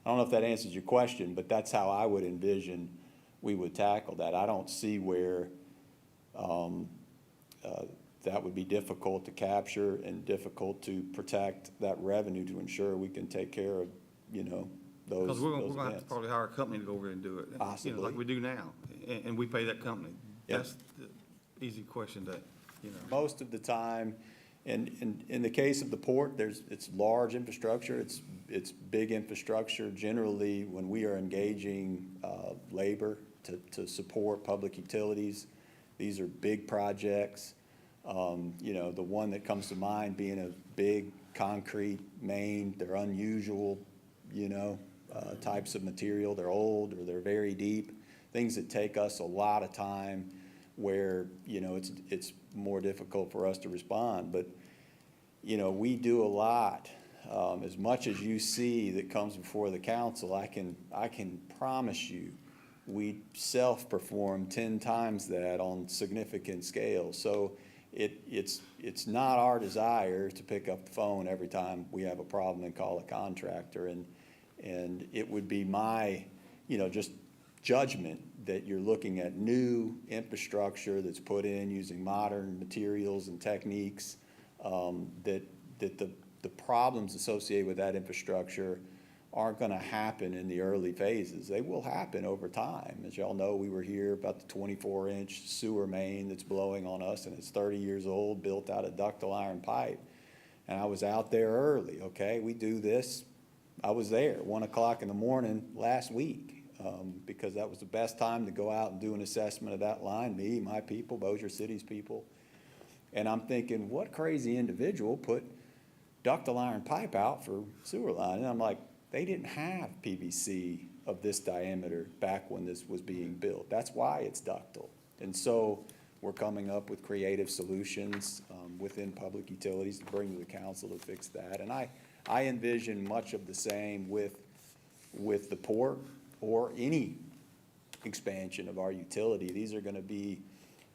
S19: I don't know if that answers your question, but that's how I would envision we would tackle that. I don't see where that would be difficult to capture and difficult to protect that revenue to ensure we can take care of, those.
S12: Because we're gonna have to probably hire a company to go over and do it.
S19: Possibly.
S12: Like we do now, and we pay that company.
S19: Yep.
S12: That's the easy question that,
S19: Most of the time, And in the case of the port, it's large infrastructure, it's big infrastructure. Generally, when we are engaging labor to support public utilities, these are big projects. You know, the one that comes to mind being a big concrete main, they're unusual, you know, types of material. They're old or they're very deep, things that take us a lot of time where, you know, it's more difficult for us to respond. But, you know, we do a lot. As much as you see that comes before the council, I can promise you, we self-perform 10 times that on significant scale. So it's not our desire to pick up the phone every time we have a problem and call a contractor. And it would be my, you know, just judgment that you're looking at new infrastructure that's put in using modern materials and techniques, that the problems associated with that infrastructure aren't gonna happen in the early phases. They will happen over time. As y'all know, we were here about the 24-inch sewer main that's blowing on us, and it's 30 years old, built out of ductile iron pipe. And I was out there early, okay? We do this. I was there 1 o'clock in the morning last week, because that was the best time to go out and do an assessment of that line, me, my people, Bossier City's people. And I'm thinking, what crazy individual put ductile iron pipe out for sewer line? And I'm like, they didn't have PVC of this diameter back when this was being built. That's why it's ductile. And so we're coming up with creative solutions within public utilities to bring to the council to fix that. And I envision much of the same with the port or any expansion of our utility. These are gonna be,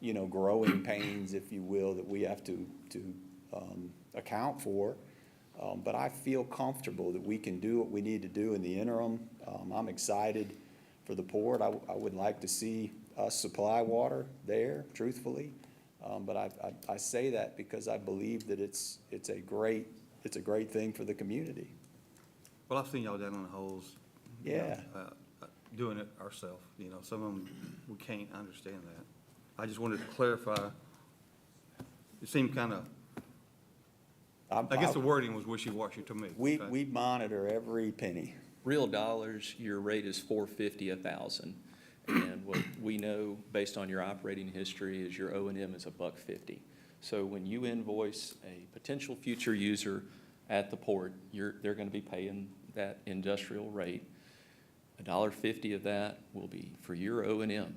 S19: you know, growing pains, if you will, that we have to account for. But I feel comfortable that we can do what we need to do in the interim. I'm excited for the port. I would like to see us supply water there, truthfully. But I say that because I believe that it's a great thing for the community.
S12: Well, I've seen y'all down on the holes. you know,
S19: Yeah.
S12: Doing it ourselves, you know, some of them, we can't understand that. I just wanted to clarify. It seemed kind of, I guess the wording was wishy-washy to me.
S17: We monitor every penny.
S18: Real dollars, your rate is $450 a thousand. And what we know, based on your operating history, is your O&M is $1.50. So when you invoice a potential future user at the port, they're gonna be paying that industrial rate. $1.50 of that will be for your O&M.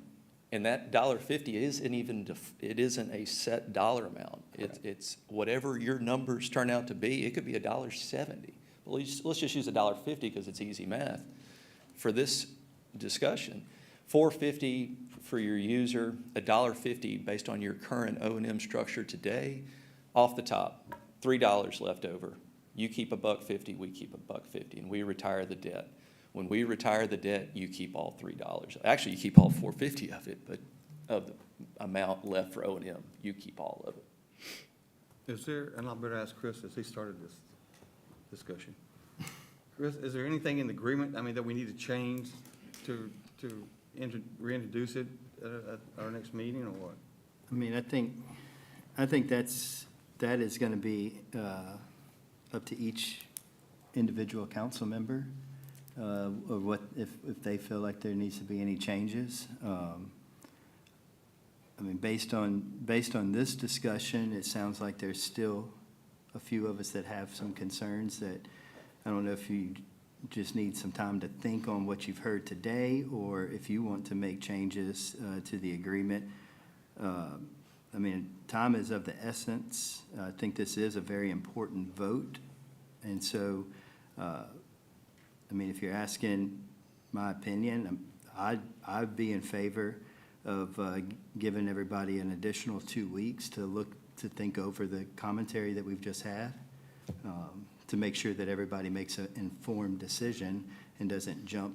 S18: And that $1.50 isn't even, it isn't a set dollar amount. It's whatever your numbers turn out to be. It could be $1.70. Well, let's just use $1.50 because it's easy math. For this discussion, $4.50 for your user, $1.50 based on your current O&M structure today. Off the top, $3 left over. You keep $1.50, we keep $1.50, and we retire the debt. When we retire the debt, you keep all $3. Actually, you keep all $4.50 of it, but of the amount left for O&M, you keep all of it.
S12: Is there, and I better ask Chris as he started this discussion. Chris, is there anything in the agreement, I mean, that we need to change to reintroduce it at our next meeting, or what?
S1: I mean, I think that is gonna be up to each individual council member, or what, if they feel like there needs to be any changes. I mean, based on this discussion, it sounds like there's still a few of us that have some concerns that, I don't know if you just need some time to think on what you've heard today, or if you want to make changes to the agreement. I mean, time is of the essence. I think this is a very important vote. And so, I mean, if you're asking my opinion, I'd be in favor of giving everybody an additional 2 weeks to think over the commentary that we've just had, to make sure that everybody makes an informed decision and doesn't jump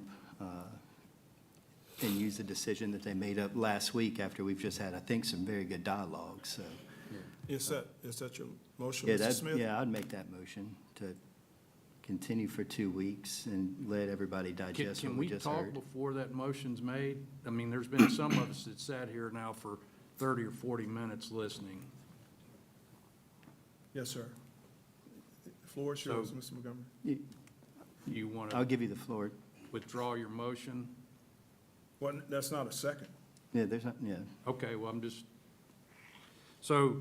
S1: and use the decision that they made up last week after we've just had, I think, some very good dialogue, so.
S2: Is that your motion,
S1: Yeah,
S2: Mr. Smith?
S1: yeah, I'd make that motion to continue for 2 weeks and let everybody digest what we just heard.
S3: Can we talk before that motion's made? I mean, there's been some of us that sat here now for 30 or 40 minutes listening.
S2: Yes, sir. The floor is yours, Mr. Montgomery.
S3: You want
S1: I'll
S3: to
S1: give you the floor.
S3: withdraw your motion?
S2: Well, that's not a second.
S1: Yeah, there's not, yeah.
S3: Okay, well, I'm just, so,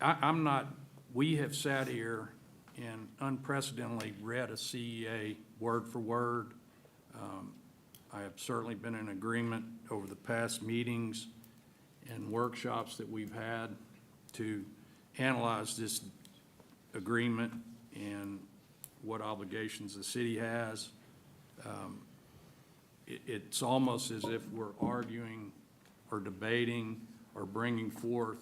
S3: I'm not, we have sat here and unprecedentedly read a CEA word for word. I have certainly been in agreement over the past meetings and workshops that we've had to analyze this agreement and what obligations the city has. It's almost as if we're arguing or debating or bringing forth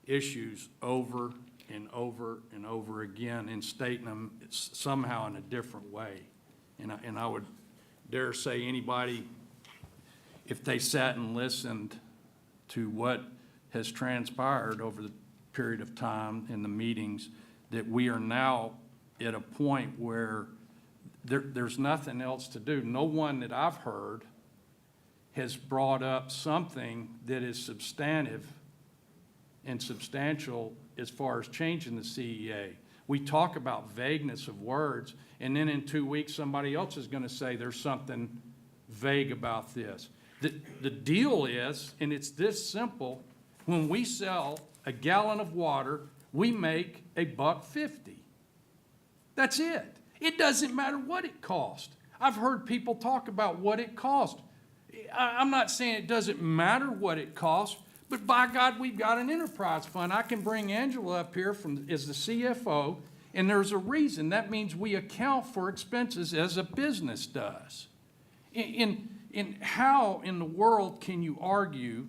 S3: issues over and over and over again and stating them somehow in a different way. And I would dare say anybody, if they sat and listened to what has transpired over the period of time in the meetings, that we are now at a point where there's nothing else to do. No one that I've heard has brought up something that is substantive and substantial as far as changing the CEA. We talk about vagueness of words, and then in 2 weeks, somebody else is gonna say there's something vague about this. The deal is, and it's this simple, when we sell a gallon of water, we make $1.50. That's it. It doesn't matter what it costs. I've heard people talk about what it costs. I'm not saying it doesn't matter what it costs, but by God, we've got an enterprise fund. I can bring Angela up here as the CFO, and there's a reason. That means we account for expenses as a business does. In how in the world can you argue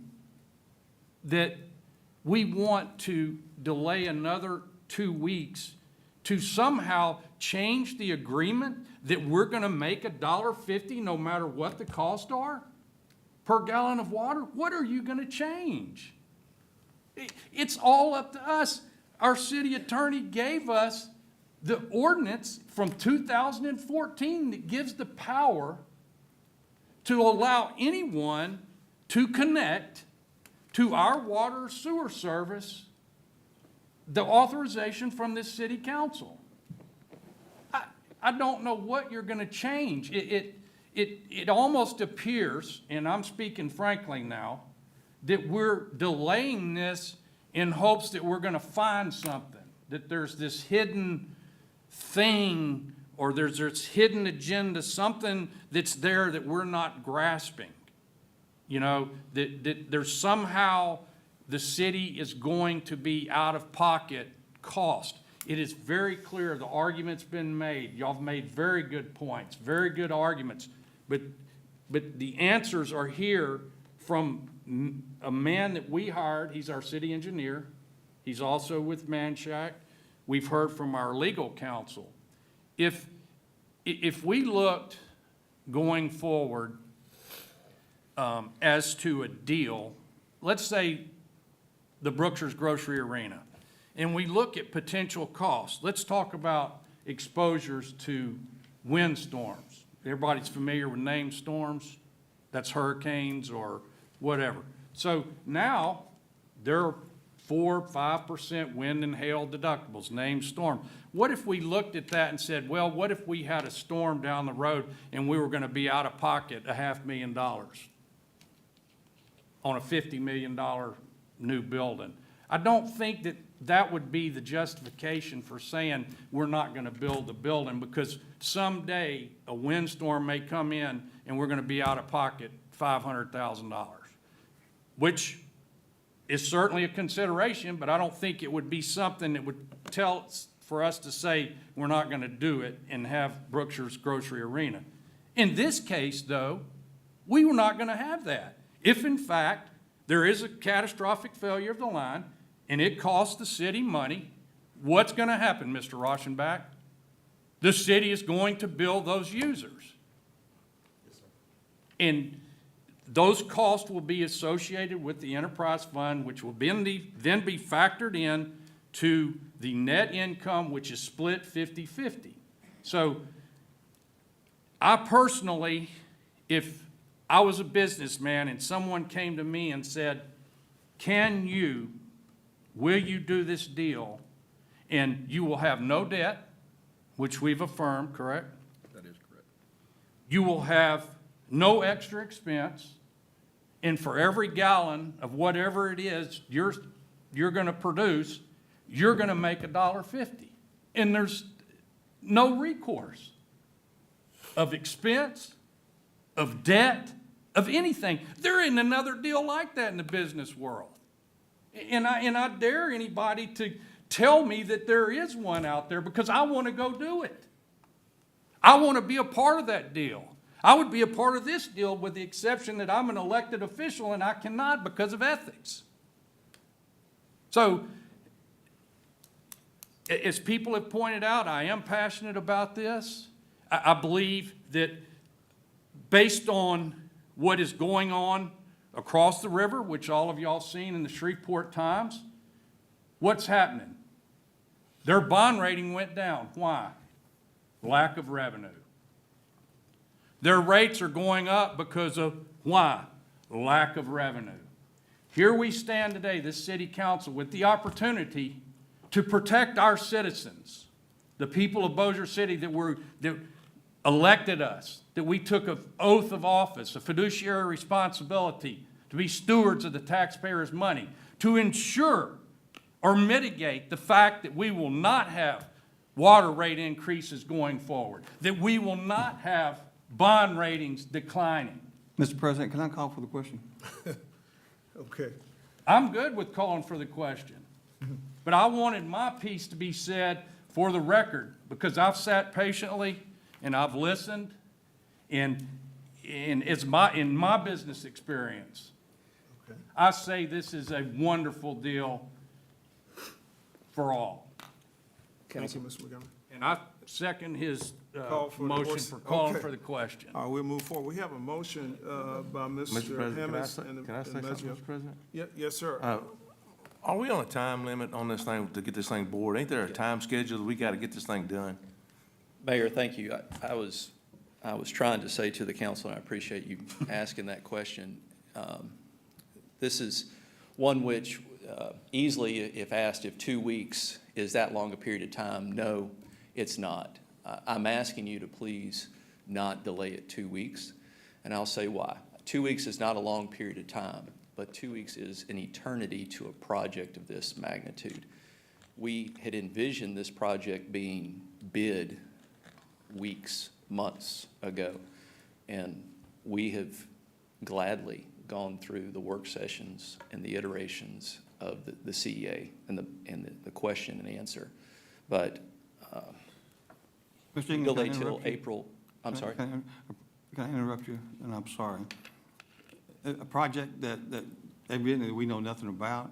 S3: that we want to delay another 2 weeks to somehow change the agreement that we're gonna make $1.50 no matter what the costs are per gallon of water? What are you gonna change? It's all up to us. Our city attorney gave us the ordinance from 2014 that gives the power to allow anyone to connect to our water or sewer service, the authorization from this city council. I don't know what you're gonna change. It almost appears, and I'm speaking frankly now, that we're delaying this in hopes that we're gonna find something, that there's this hidden thing or there's this hidden agenda, something that's there that we're not grasping. You know, that there's somehow the city is going to be out of pocket cost. It is very clear, the argument's been made. Y'all have made very good points, very good arguments. But the answers are here from a man that we hired. He's our city engineer. He's also with Manchac. We've heard from our legal counsel. If we looked going forward as to a deal, let's say the Brookshire's Grocery Arena, and we look at potential costs. Let's talk about exposures to windstorms. Everybody's familiar with named storms. That's hurricanes or whatever. So now there are 4 or 5% wind and hail deductibles, named storm. What if we looked at that and said, well, what if we had a storm down the road and we were going to be out of pocket $500,000 on a $50 million new building? I don't think that would be the justification for saying we're not going to build the building, because someday a windstorm may come in and we're going to be out of pocket $500,000, which is certainly a consideration, but I don't think it would be something that would tell for us to say we're not going to do it and have Brookshire's Grocery Arena. In this case, though, we were not going to have that. If, in fact, there is a catastrophic failure of the line and it costs the city money, what's going to happen, Mr. Rauschenbach? The city is going to bill those users. And those costs will be associated with the enterprise fund, which will then be factored in to the net income, which is split 50-50. So I personally, if I was a businessman and someone came to me and said, can you will you do this deal? And you will have no debt, which we've affirmed, correct?
S18: That is correct.
S3: You will have no extra expense, and for every gallon of whatever it is you're gonna produce, you're gonna make $1.50. And there's no recourse of expense, of debt, of anything. There isn't another deal like that in the business world. And I dare anybody to tell me that there is one out there, because I want to go do it. I want to be a part of that deal. I would be a part of this deal with the exception that I'm an elected official and I cannot because of ethics. So, as people have pointed out, I am passionate about this. I believe that based on what is going on across the river, which all of y'all seen in the Shreveport Times, what's happening? Their bond rating went down. Why? Lack of revenue. Their rates are going up because of why? Lack of revenue. Here we stand today, this city council, with the opportunity to protect our citizens, the people of Bossier City that elected us, that we took an oath of office, a fiduciary responsibility to be stewards of the taxpayers' money, to ensure or mitigate the fact that we will not have water rate increases going forward, that we will not have bond ratings declining.
S12: Mr. President, can I call for the question?
S2: Okay.
S3: I'm good with calling for the question, but I wanted my piece to be said for the record, because I've sat patiently and I've listened, and it's in my business experience,
S2: Okay.
S3: I say this is a wonderful deal for all.
S2: Thank you, Mr. Montgomery.
S3: And I second his
S2: Call for the
S3: motion
S2: question.
S3: for calling
S2: Okay.
S3: for the question.
S2: All right, we'll move forward. We have a motion by Mr.
S11: President,
S2: Hammond
S11: can I say something,
S2: Maggio.
S11: Mr. President?
S2: Yes, sir.
S11: Are we on a time limit on this thing to get this thing board? Ain't there a time schedule that we gotta get this thing done?
S17: Mayor, thank you. I was trying to say to the council, and I appreciate you asking that question. This is one which easily, if asked if 2 weeks is that long a period of time, no, it's not. I'm asking you to please not delay it 2 weeks, and I'll say why. 2 weeks is not a long period of time, but 2 weeks is an eternity to a project of this magnitude. We had envisioned this project being bid weeks, months ago, and we have gladly gone through the work sessions and the iterations of the CEA and the question and answer. But
S12: Mr. England,
S17: delay
S12: can I
S17: till
S12: interrupt you?
S17: April, I'm sorry.
S12: Can I interrupt you? And I'm sorry. A project that evidently we know nothing about,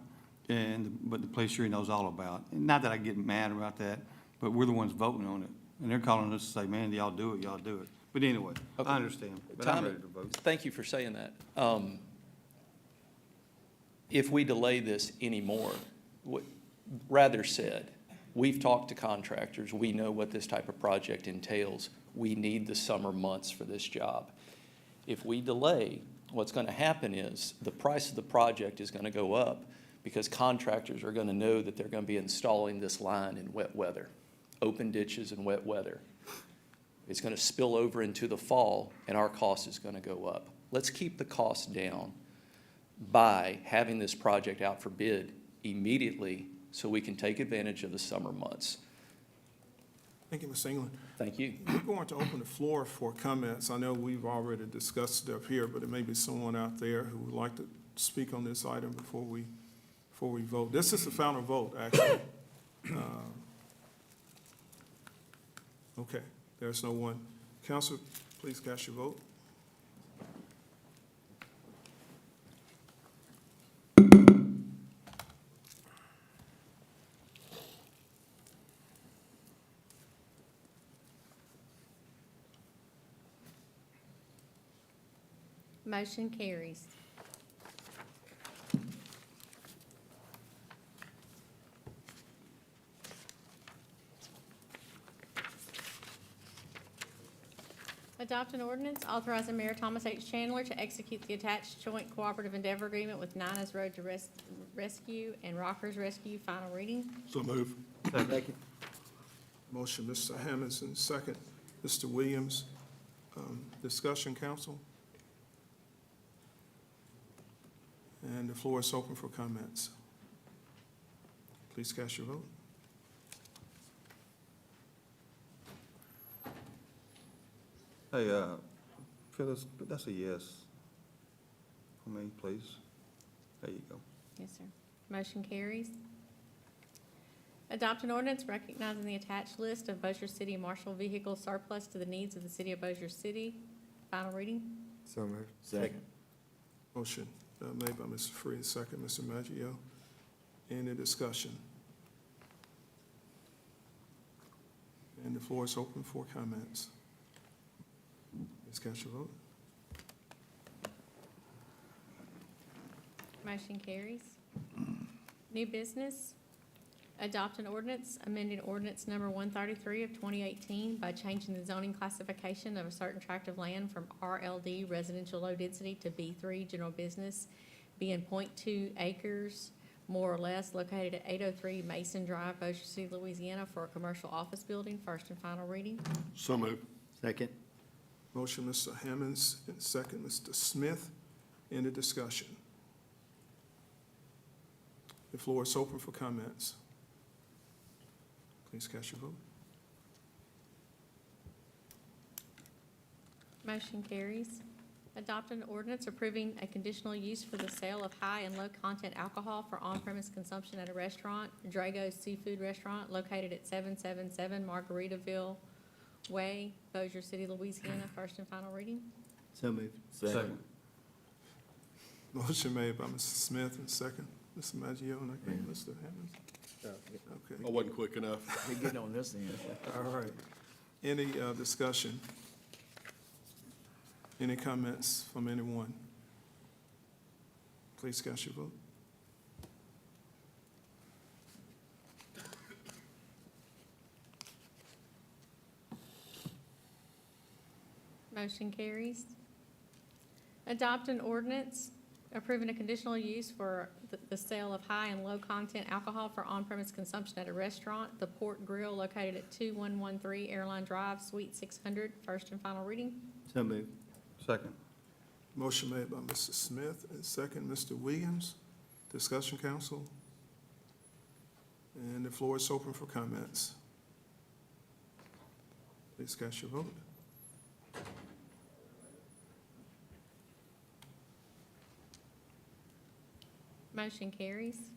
S12: but the police sure knows all about. And not that I get mad about that, but we're the ones voting on it. And they're calling us to say, man, y'all do it, y'all do it. But anyway,
S17: Okay.
S12: I understand, but I'm
S17: Tommy,
S12: ready to vote.
S17: thank you for saying that. If we delay this anymore, rather said, we've talked to contractors, we know what this type of project entails. We need the summer months for this job. If we delay, what's going to happen is the price of the project is going to go up because contractors are going to know that they're going to be installing this line in wet weather, open ditches in wet weather. It's going to spill over into the fall, and our cost is going to go up. Let's keep the cost down by having this project out for bid immediately so we can take advantage of the summer months.
S2: Thank you, Mr. England.
S17: Thank you.
S2: We're going to open the floor for comments. I know we've already discussed it up here, but there may be someone out there who would like to speak on this item before we vote. This is the final vote, actually. Okay, there's no one. Council, please cast your vote.
S5: Motion carries. Adopt an ordinance authorizing Mayor Thomas H. Chandler to execute the attached joint cooperative endeavor agreement with Nina's Road to Rescue and Rockers Rescue. Final reading.
S2: So move.
S1: Second.
S2: Motion, Mr. Hammondson, second. Mr. Williams. Discussion, council? And the floor is open for comments. Please cast your vote.
S12: Hey, Phyllis, that's a yes for me, please. There you go.
S5: Yes, sir. Motion carries. Adopt an ordinance recognizing the attached list of Bossier City Marshall vehicle surplus to the needs of the city of Bossier City. Final reading.
S1: So moved.
S19: Second.
S2: Motion made by Mr. Freed, second, Mr. Maggio. Any discussion? And the floor is open for comments. Please cast your vote.
S5: Motion carries. New business. Adopt an ordinance amending ordinance number 133 of 2018 by changing the zoning classification of a certain tract of land from RLD residential low density to B3 general business, being 0.2 acres more or less, located at 803 Mason Drive, Bossier City, Louisiana, for a commercial office building. First and final reading.
S7: So moved.
S1: Second.
S2: Motion, Mr. Hammonds, and second, Mr. Smith. Any discussion? The floor is open for comments. Please cast your vote.
S5: Motion carries. Adopt an ordinance approving a conditional use for the sale of high and low content alcohol for on-premise consumption at a restaurant, Drago's Seafood Restaurant, located at 777 Margaritaville Way, Bossier City, Louisiana. First and final reading.
S1: So moved.
S19: Second.
S2: Motion made by Mr. Smith and second, Mr. Maggio, and I think Mr. Hammonds. Okay,
S7: I wasn't quick enough.
S10: We getting on this end.
S2: all right. Any discussion? Any comments from anyone? Please cast your vote.
S5: Motion carries. Adopt an ordinance approving a conditional use for the sale of high and low content alcohol for on-premise consumption at a restaurant, the Port Grill, located at 2113 Airline Drive, Suite 600. First and final reading.
S1: So moved.
S12: Second.
S2: Motion made by Mr. Smith and second, Mr. Williams. Discussion, council? And the floor is open for comments. Please cast your vote.
S5: Motion carries.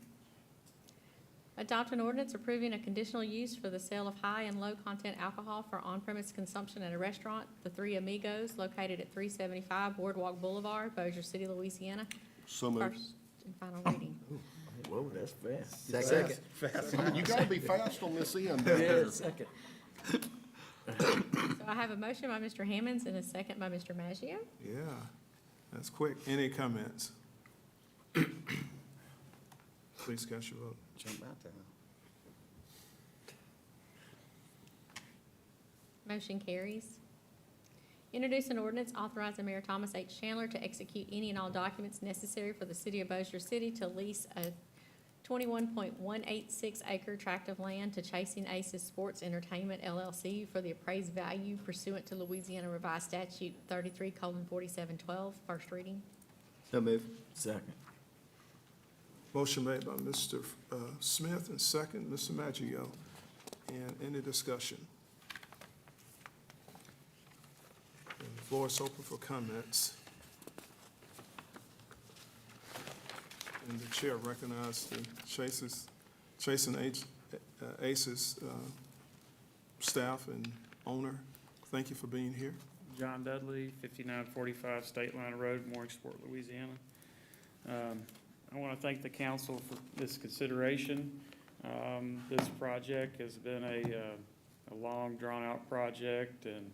S5: Adopt an ordinance approving a conditional use for the sale of high and low content alcohol for on-premise consumption at a restaurant, the Three Amigos, located at 375 Boardwalk Boulevard, Bossier City, Louisiana.
S7: So moved.
S5: First and final reading.
S10: Whoa, that's fast.
S1: Second.
S7: You gotta be fast on this end.
S10: Yeah, second.
S5: So I have a motion by Mr. Hammonds and a second by Mr. Maggio.
S2: Yeah, that's quick. Any comments? Please cast your vote.
S12: Jump out there.
S5: Motion carries. Introduce an ordinance authorizing Mayor Thomas H. Chandler to execute any and all documents necessary for the city of Bossier City to lease a 21.186 acre tract of land to Chasing Aces Sports Entertainment LLC for the appraised value pursuant to Louisiana Revised Statute 33:4712. First reading.
S1: So moved.
S10: Second.
S2: Motion made by Mr. Smith and second, Mr. Maggio. And any discussion? And the floor is open for comments. And the chair recognizes the Chasing Aces staff and owner. Thank you for being here.
S13: John Dudley, 5945 State Line Road, Mooringsport, Louisiana. I want to thank the council for this consideration. This project has been a long, drawn-out project, and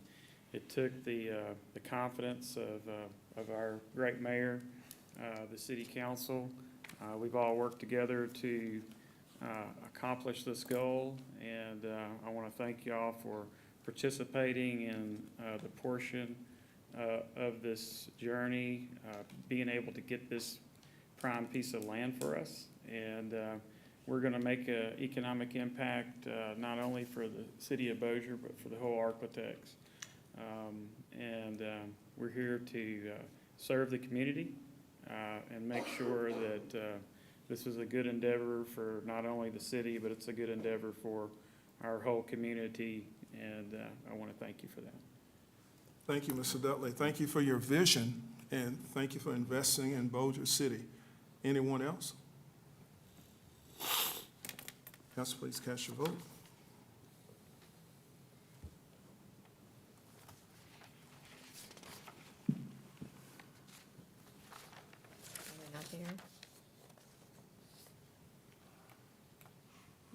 S13: it took the confidence of our great mayor, the city council. We've all worked together to accomplish this goal, and I want to thank y'all for participating in the portion of this journey, being able to get this prime piece of land for us. And we're going to make an economic impact not only for the city of Bossier, but for the whole Arklatex. We're here to serve the community and make sure that this is a good endeavor for not only the city, but it's a good endeavor for our whole community, and I want to thank you for that.
S2: Thank you, Mr. Dudley. Thank you for your vision, and thank you for investing in Bossier City. Anyone else? Council, please cast your vote.
S5: They're not there.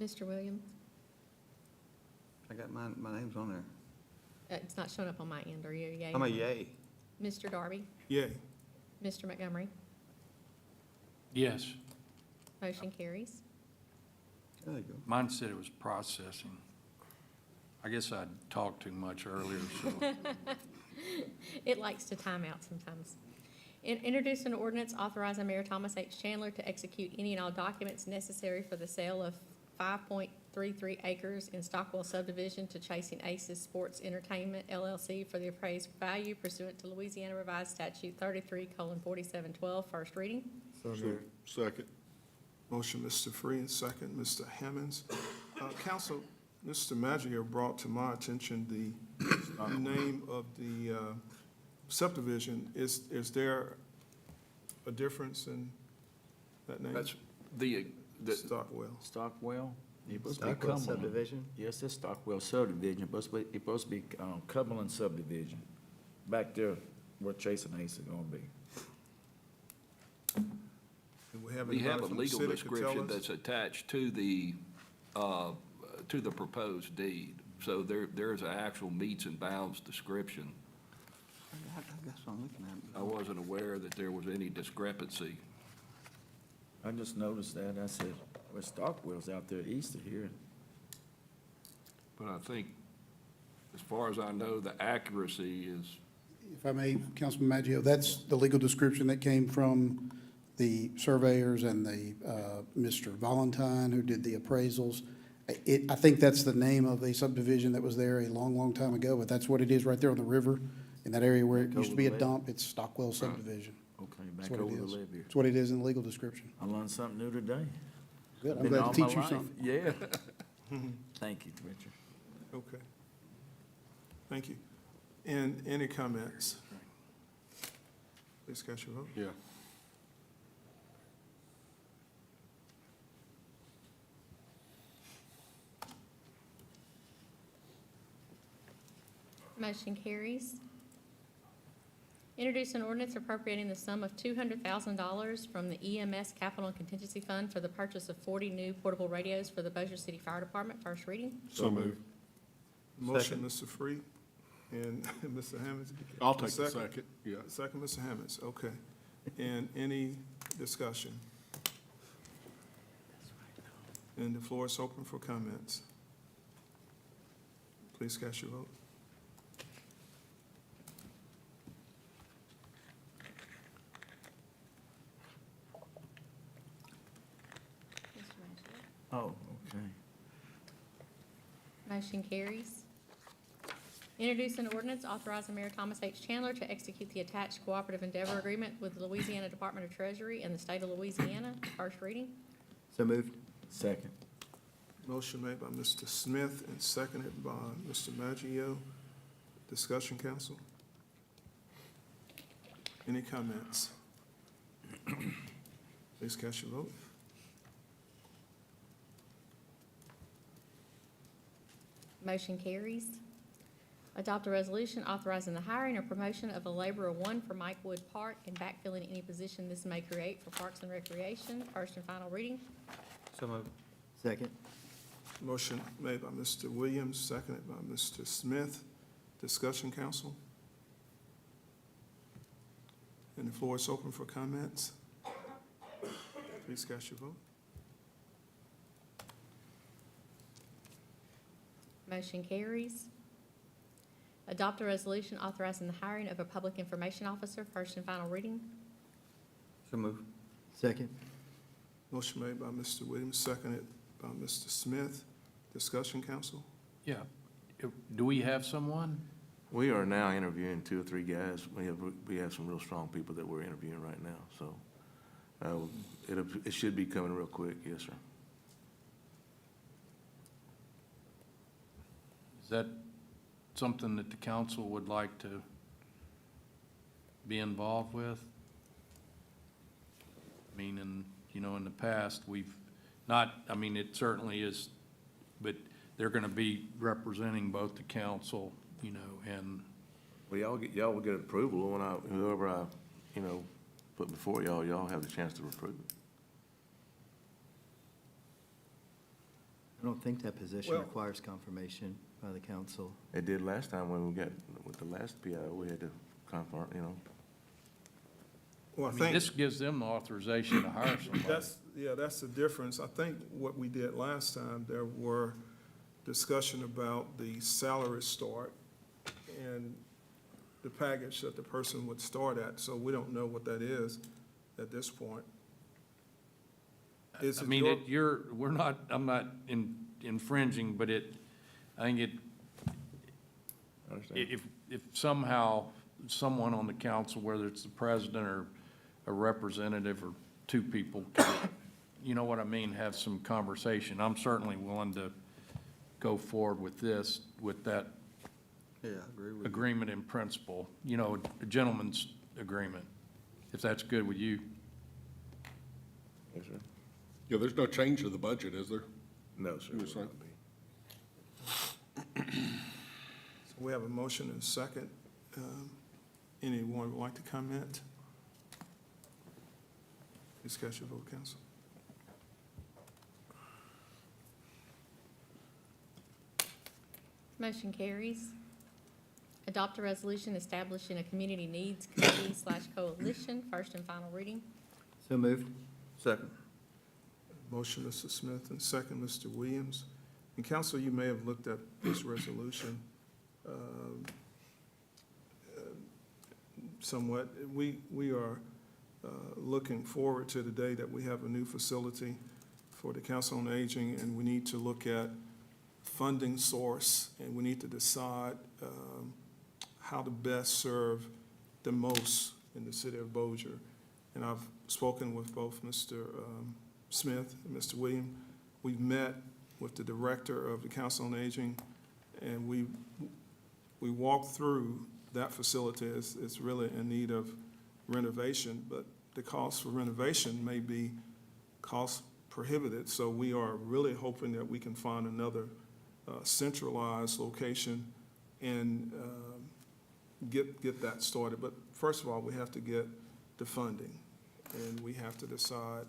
S5: Mr. Williams?
S12: I got my name's on there.
S5: It's not showing up on my end. Are you a yay?
S12: I'm a yay.
S5: Mr. Darby?
S2: Yay.
S5: Mr. Montgomery?
S3: Yes.
S5: Motion carries.
S12: There you go.
S3: Mine said it was processing. I guess I talked too much earlier, so.
S5: It likes to time out sometimes. Introduce an ordinance authorizing Mayor Thomas H. Chandler to execute any and all documents necessary for the sale of 5.33 acres in Stockwell subdivision to Chasing Aces Sports Entertainment LLC for the appraised value pursuant to Louisiana Revised Statute 33:4712, first reading.
S7: Second.
S2: Motion, Mr. Free, and second, Mr. Hammonds. Council, Mr. Maggio brought to my attention the name of the subdivision. Is there a difference in that name?
S18: That's
S2: Stockwell.
S4: Stockwell? It's supposed to be
S1: Stockwell
S4: Cumberland.
S1: subdivision?
S4: Yes, it's Stockwell subdivision, but it's supposed to be Cumberland subdivision. Back there where Chasing Ace is gonna be.
S2: Do we have
S18: We have
S2: anybody
S18: a
S2: from the
S18: legal
S2: city could tell
S18: description
S2: us?
S18: that's attached to the proposed deed. So there's an actual meets and bounds description.
S12: That's what I'm looking at.
S18: I wasn't aware that there was any discrepancy.
S4: I just noticed that. I said, well, Stockwell's out there east of here.
S18: But I think, as far as I know, the accuracy is,
S16: If I may, Councilman Maggio, that's the legal description that came from the surveyors and the, Mr. Valentine, who did the appraisals. I think that's the name of a subdivision that was there a long, long time ago, but that's what it is right there on the river, in that area where it used to be a dump. It's Stockwell subdivision.
S4: Okay,
S16: That's
S4: back
S16: what it
S4: over the
S16: is.
S4: levee.
S16: That's what it is in the legal description.
S4: I learned something new today.
S16: Good, I'm
S4: Been
S16: glad
S4: all
S16: to
S4: my
S16: teach you
S4: life.
S16: something.
S4: Yeah. Thank you, Richard.
S2: Okay. Thank you. And any comments? Please cast your vote.
S7: Yeah.
S5: Motion carries. Introduce an ordinance appropriating the sum of $200,000 from the EMS Capital and Contingency Fund for the purchase of 40 new portable radios for the Bossier City Fire Department, first reading.
S7: So moved.
S2: Motion, Mr. Free, and Mr. Hammonds.
S7: I'll take the second, yeah.
S2: Second, Mr. Hammonds, okay. And any discussion? And the floor is open for comments. Please cast your vote.
S4: Oh, okay.
S5: Motion carries. Introduce an ordinance authorizing Mayor Thomas H. Chandler to execute the attached cooperative endeavor agreement with the Louisiana Department of Treasury and the state of Louisiana, first reading.
S4: So moved. Second.
S2: Motion made by Mr. Smith and seconded by Mr. Maggio. Discussion, council? Any comments? Please cast your vote.
S5: Motion carries. Adopt a resolution authorizing the hiring or promotion of a laborer one for Mike Wood Park and backfilling any position this may create for Parks and Recreation, first and final reading.
S12: So moved.
S1: Second.
S2: Motion made by Mr. Williams, seconded by Mr. Smith. Discussion, council? And the floor is open for comments. Please cast your vote.
S5: Motion carries. Adopt a resolution authorizing the hiring of a public information officer, first and final reading.
S12: So move.
S1: Second.
S2: Motion made by Mr. Williams, seconded by Mr. Smith. Discussion, council?
S3: Yeah. Do we have someone?
S8: We are now interviewing 2 or 3 guys. We have some real strong people that we're interviewing right now, so it should be coming real quick, yes, sir.
S3: Is that something that the council would like to be involved with? I mean, in the past, we've not, I mean, it certainly is, but they're gonna be representing both the council, and.
S8: Well, y'all will get approval when whoever I, put before y'all have the chance to approve it.
S1: I don't think that position
S2: Well-
S1: requires confirmation by the council.
S8: It did last time when we got, with the last PIO, we had to confirm,
S2: Well,
S3: I mean, this gives them the authorization to hire somebody.
S2: That's the difference. I think what we did last time, there were discussion about the salary start and the package that the person would start at, so we don't know what that is at this point. Is
S3: I
S2: it
S3: mean,
S2: your-
S3: I'm not infringing, but I think if somehow someone on the council, whether it's the president or a representative or 2 people, could, you know what I mean, have some conversation. I'm certainly willing to go forward with this, with that
S12: Yeah, I agree with you.
S3: agreement in principle, a gentleman's agreement, if that's good with you.
S8: Yes, sir.
S7: Yeah, there's no change to the budget, is there?
S8: No, sir.
S7: You were saying?
S2: So we have a motion and a second. Anyone would like to comment? Discuss your vote, council.
S5: Motion carries. Adopt a resolution establishing a community needs committee/coalition, first and final reading.
S1: So moved.
S12: Second.
S2: Motion, Mr. Smith, and second, Mr. Williams. And council, you may have looked at this resolution somewhat. We are looking forward to the day that we have a new facility for the Council on Aging, and we need to look at funding source, and we need to decide how to best serve the most in the city of Bossier. And I've spoken with both Mr. Smith and Mr. Williams. We've met with the director of the Council on Aging, and we walked through that facility. It's really in need of renovation, but the cost for renovation may be cost prohibitive. So we are really hoping that we can find another centralized location and get that started. But first of all, we have to get the funding, and we have to decide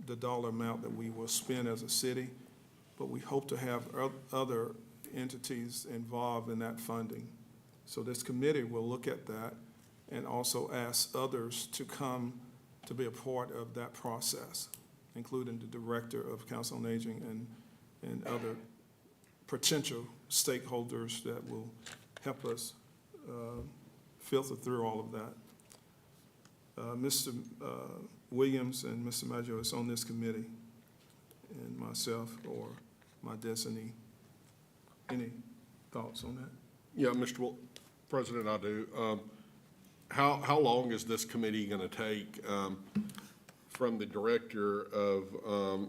S2: the dollar amount that we will spend as a city. But we hope to have other entities involved in that funding. So this committee will look at that and also ask others to come to be a part of that process, including the director of Council on Aging and other potential stakeholders that will help us filter through all of that. Mr. Williams and Mr. Maggio is on this committee, and myself or my designee. Any thoughts on that?
S7: Yeah, Mr. President, I do. How long is this committee going to take? From the director of,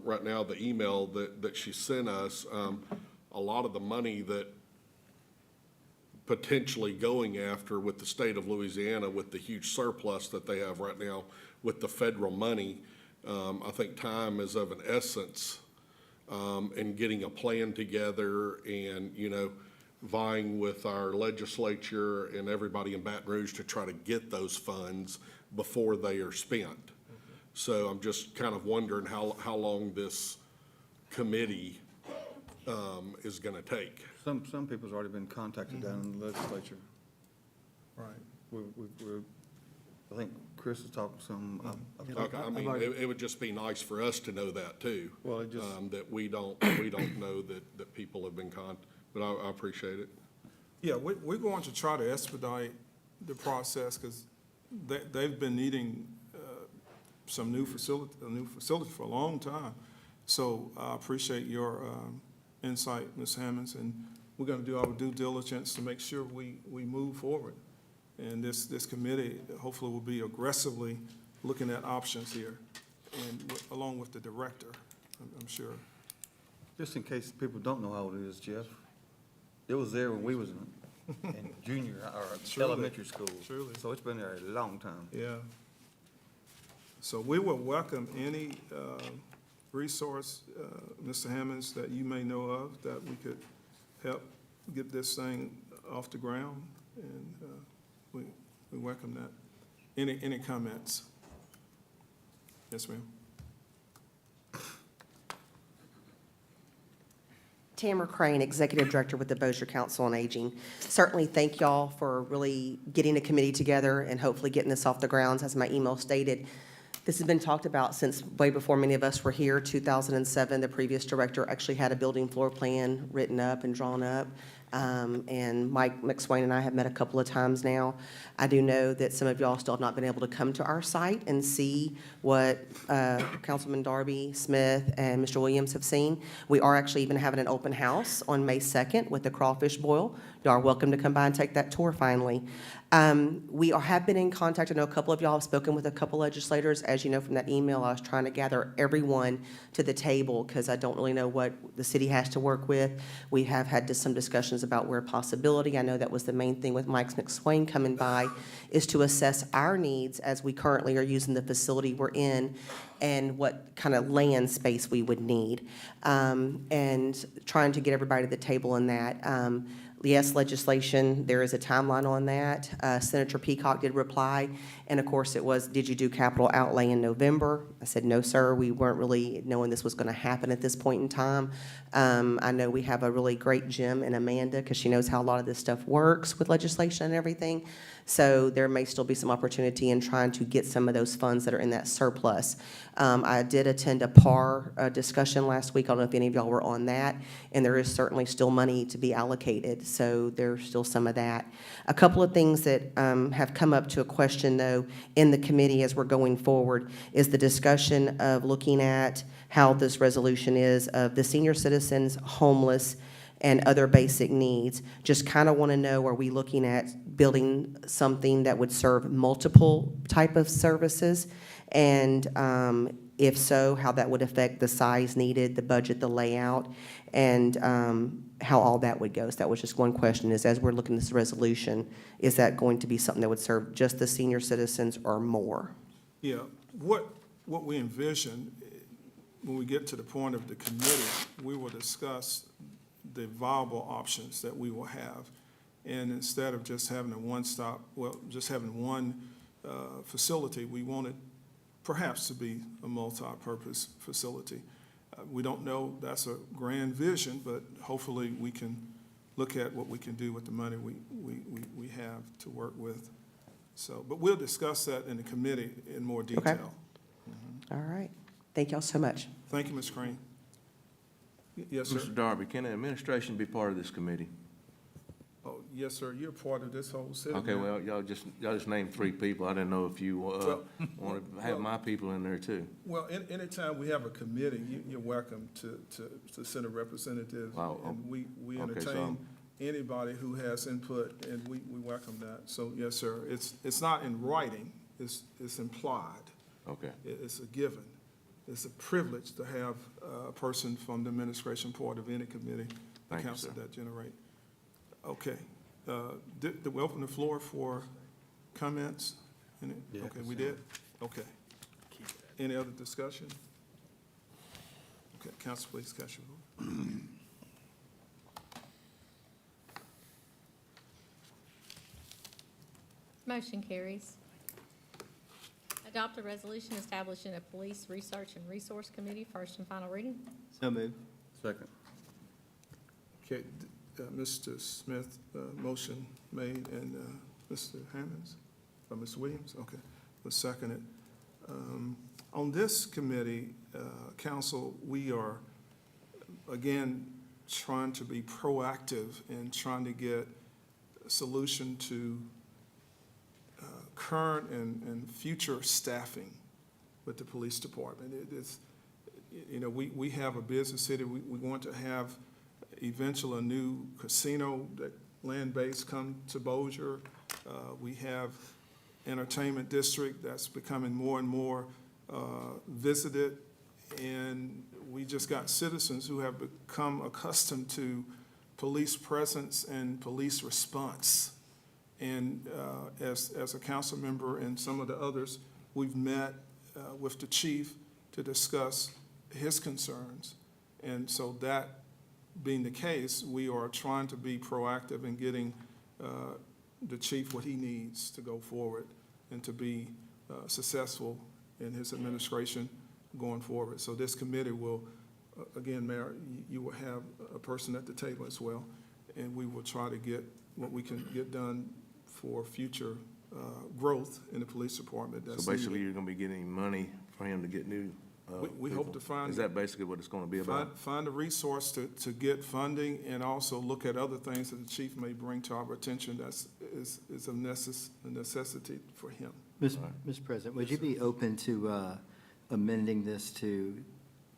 S7: right now, the email that she sent us, a lot of the money that potentially going after with the state of Louisiana, with the huge surplus that they have right now with the federal money, I think time is of an essence in getting a plan together and, vying with our legislature and everybody in Baton Rouge to try to get those funds before they are spent. So I'm just kind of wondering how long this committee is going to take.
S12: Some people's already been contacted down in the legislature.
S2: Right.
S12: I think Chris is talking some.
S7: Okay, I mean, it would just be nice for us to know that too.
S12: Well, it just.
S7: That we don't know that people have been but I appreciate it.
S2: Yeah, we're going to try to expedite the process because they've been needing a new facility for a long time. So I appreciate your insight, Ms. Hammonds, and we're going to do our due diligence to make sure we move forward. And this committee hopefully will be aggressively looking at options here, and along with the director, I'm sure.
S12: Just in case people don't know how old it is, Jeff, it was there when we was in junior or
S2: Surely.
S12: elementary school.
S2: Surely.
S12: So it's been there a long time.
S2: Yeah. So we will welcome any resource, Mr. Hammonds, that you may know of that we could help get this thing off the ground, and we welcome that. Any comments? Yes, ma'am.
S20: Tamara Crane, Executive Director with the Bossier Council on Aging. Certainly thank y'all for really getting a committee together and hopefully getting this off the grounds. As my email stated, this has been talked about since way before many of us were here. 2007, the previous director actually had a building floor plan written up and drawn up. And Mike McSwain and I have met a couple of times now. I do know that some of y'all still have not been able to come to our site and see what Councilman Darby, Smith, and Mr. Williams have seen. We are actually even having an open house on May 2nd with the crawfish boil. You are welcome to come by and take that tour finally. Have been in contact. I know a couple of y'all have spoken with a couple legislators. As you know from that email, I was trying to gather everyone to the table because I don't really know what the city has to work with. We have had some discussions about where possibility. I know that was the main thing with Mike McSwain coming by, is to assess our needs as we currently are using the facility we're in and what kind of land space we would need, and trying to get everybody to the table in that. Yes, legislation, there is a timeline on that. Senator Peacock did reply, and of course it was, did you do capital outlay in November? I said, no, sir, we weren't really knowing this was gonna happen at this point in time. I know we have a really great Jim and Amanda, because she knows how a lot of this stuff works with legislation and everything. So there may still be some opportunity in trying to get some of those funds that are in that surplus. I did attend a PAR discussion last week. I don't know if any of y'all were on that, and there is certainly still money to be allocated, so there's still some of that. A couple of things that have come up to a question, though, in the committee as we're going forward is the discussion of looking at how this resolution is of the senior citizens, homeless, and other basic needs. Just kind of want to know, are we looking at building something that would serve multiple type of services? And if so, how that would affect the size needed, the budget, the layout, and how all that would go. So that was just one question, is as we're looking at this resolution, is that going to be something that would serve just the senior citizens or more?
S2: Yeah, what we envision, when we get to the point of the committee, we will discuss the viable options that we will have. And instead of just having just having one facility, we want it perhaps to be a multi-purpose facility. We don't know, that's a grand vision, but hopefully we can look at what we can do with the money we have to work with. So, but we'll discuss that in the committee in more detail.
S20: Okay. All right. Thank y'all so much.
S2: Thank you, Ms. Crane. Yes, sir.
S21: Mr. Darby, can the administration be part of this committee?
S2: Oh, yes, sir. You're part of this whole city.
S21: Okay, well, y'all just named 3 people. I didn't know if you want to have my people in there too.
S2: Well, anytime we have a committee, you're welcome to send a representative.
S21: Wow.
S2: And we
S21: Okay,
S2: entertain anybody who has input, and we welcome that. So, yes, sir. It's not in writing. It's implied.
S21: Okay.
S2: It's a given. It's a privilege to have a person from the administration part of any committee, the
S21: Thank you,
S2: council
S21: sir.
S2: that generate. Okay. Did we open the floor for comments?
S12: Yeah,
S2: Okay, we did? Okay. Any other discussion? Okay, council, please cast your vote.
S5: Motion carries. Adopt a resolution establishing a police research and resource committee, first and final reading.
S1: So moved.
S12: Second.
S2: Okay, Mr. Smith, motion made, and Mr. Hammonds, or Mr. Williams, okay, was seconded. On this committee, council, we are, again, trying to be proactive in trying to get solution to current and future staffing with the police department. It is, you know, we have a business city. We want to have eventually a new casino, that land-based, come to Bossier. We have entertainment district that's becoming more and more visited, and we just got citizens who have become accustomed to police presence and police response. And as a council member and some of the others, we've met with the chief to discuss his concerns. And so that being the case, we are trying to be proactive in getting the chief what he needs to go forward and to be successful in his administration going forward. So this committee will, again, Mayor, you will have a person at the table as well, and we will try to get what we can get done for future growth in the police department. That's
S21: So basically,
S2: needed.
S21: you're gonna be getting money for him to get new,
S2: We hope
S21: people.
S2: to find.
S21: Is that basically what it's gonna be about?
S2: Find a resource to get funding, and also look at other things that the chief may bring to our attention that's a necessity for him.
S1: Mr. President, would you be open to amending this to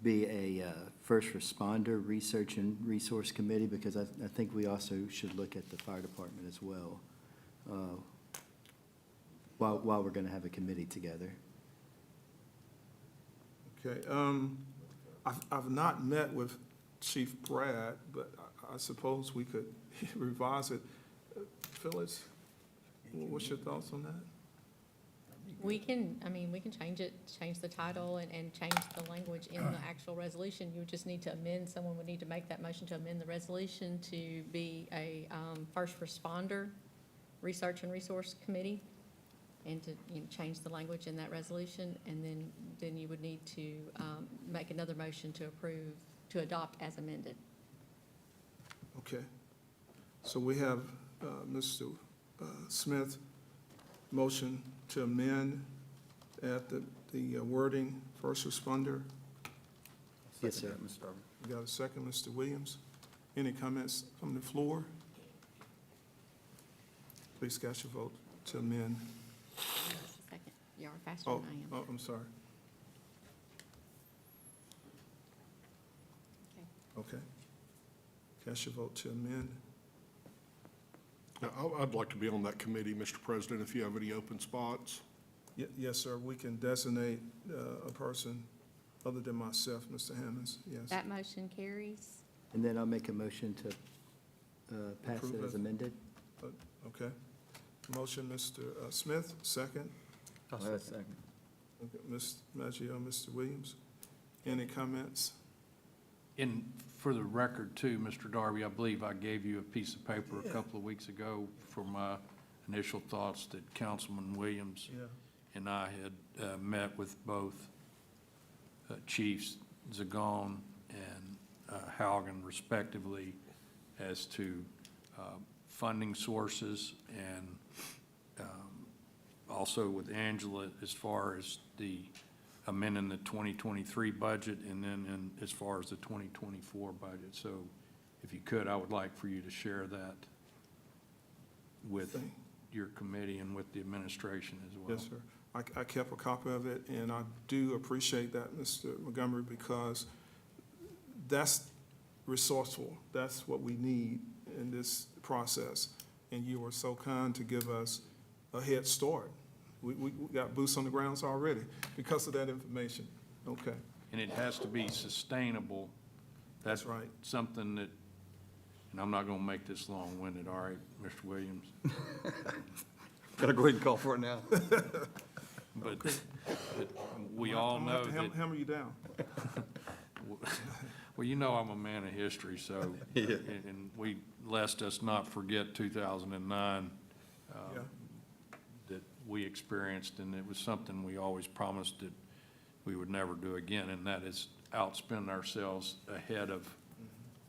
S1: be a first responder research and resource committee? Because I think we also should look at the fire department as well, while we're going to have a committee together.
S2: Okay, I've not met with Chief Brad, but I suppose we could revise it. Phyllis, what's your thoughts on that?
S5: We can change it, change the title and change the language in the actual resolution. You would just need to amend, someone would need to make that motion to amend the resolution to be a first responder research and resource committee, and to, change the language in that resolution, and then you would need to make another motion to approve, to adopt as amended.
S2: Okay, so we have Mr. Smith motion to amend at the wording, first responder.
S1: Yes, sir.
S2: You got a second, Mr. Williams? Any comments from the floor? Please cast your vote to amend.
S5: Just a second, you are faster
S2: Oh,
S5: than I am.
S2: I'm sorry. Okay. Cast your vote to amend.
S7: Now, I'd like to be on that committee, Mr. President, if you have any open spots.
S2: Yes, sir, we can designate a person other than myself, Mr. Hammonds, yes.
S5: That motion carries.
S1: And then I'll make a motion to pass
S2: Approve
S1: it as
S2: it.
S1: amended.
S2: Okay. Motion, Mr. Smith, second.
S1: Second.
S2: Okay, Ms. Maggio, Mr. Williams. Any comments?
S3: For the record too, Mr. Darby, I believe I gave you a piece of paper a couple of weeks ago for my initial thoughts that Councilman Williams
S2: Yeah.
S3: and I had met with both Chiefs Zagon and Haugen respectively as to funding sources, and also with Angela as far as the amending the 2023 budget, and then as far as the 2024 budget. So if you could, I would like for you to share that with your committee and with the administration as well.
S2: Yes, sir. I kept a copy of it, and I do appreciate that, Mr. Montgomery, because that's resourceful. That's what we need in this process. And you were so kind to give us a head start. We got boots on the grounds already because of that information. Okay.
S3: And it has to be sustainable.
S2: That's right.
S3: Something that, and I'm not gonna make this long-winded, all right, Mr. Williams?
S12: Gotta go ahead and call for it now.
S3: But we all
S2: I'm gonna
S3: know
S2: have to
S3: that,
S2: hammer you down.
S3: well, you know I'm a man of history, so,
S12: Yeah.
S3: and we, lest us not forget 2009,
S2: Yeah.
S3: that we experienced, and it was something we always promised that we would never do again, and that is outspend ourselves ahead of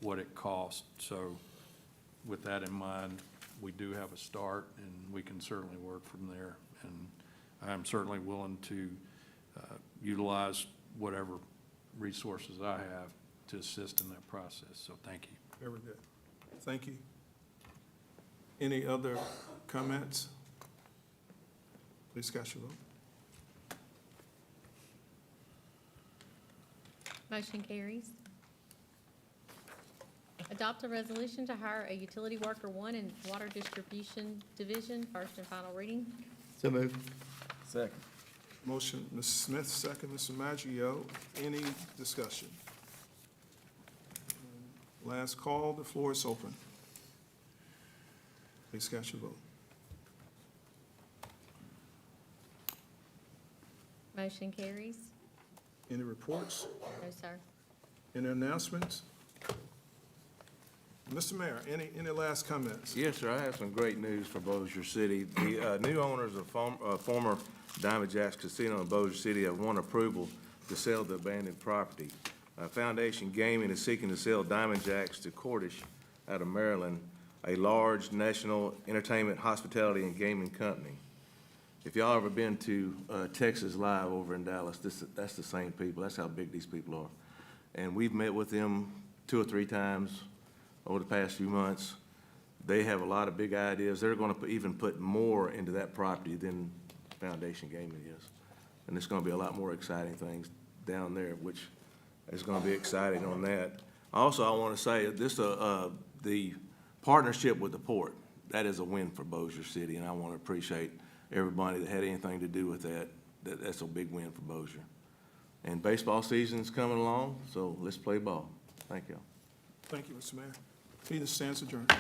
S3: what it cost. So with that in mind, we do have a start, and we can certainly work from there. And I'm certainly willing to utilize whatever resources I have to assist in that process. So thank you.
S2: Very good. Thank you. Any other comments? Please cast your vote.
S5: Motion carries. Adopt a resolution to hire a utility worker one in Water Distribution Division, first and final reading.
S1: So moved.
S21: Second.
S2: Motion, Mrs. Smith, second, Mr. Maggio. Any discussion? Last call, the floor is open. Please cast your vote.
S5: Motion carries.
S2: Any reports?
S5: No, sir.
S2: Any announcements? Mr. Mayor, any last comments?
S21: Yes, sir, I have some great news for Bossier City. The new owners of former Diamond Jacks Casino in Bossier City have won approval to sell the abandoned property. Foundation Gaming is seeking to sell Diamond Jacks to Cordish out of Maryland, a large national entertainment, hospitality, and gaming company. If y'all ever been to Texas Live over in Dallas, that's the same people. That's how big these people are. And we've met with them 2 or 3 times over the past few months. They have a lot of big ideas. They're going to even put more into that property than Foundation Gaming is. And there's going to be a lot more exciting things down there, which is going to be exciting on that. Also, I want to say this, the partnership with the port, that is a win for Bossier City, and I want to appreciate everybody that had anything to do with that. That's a big win for Bossier. And baseball season's coming along, so let's play ball. Thank you.
S2: Thank you, Mr. Mayor. Meeting stands adjourned.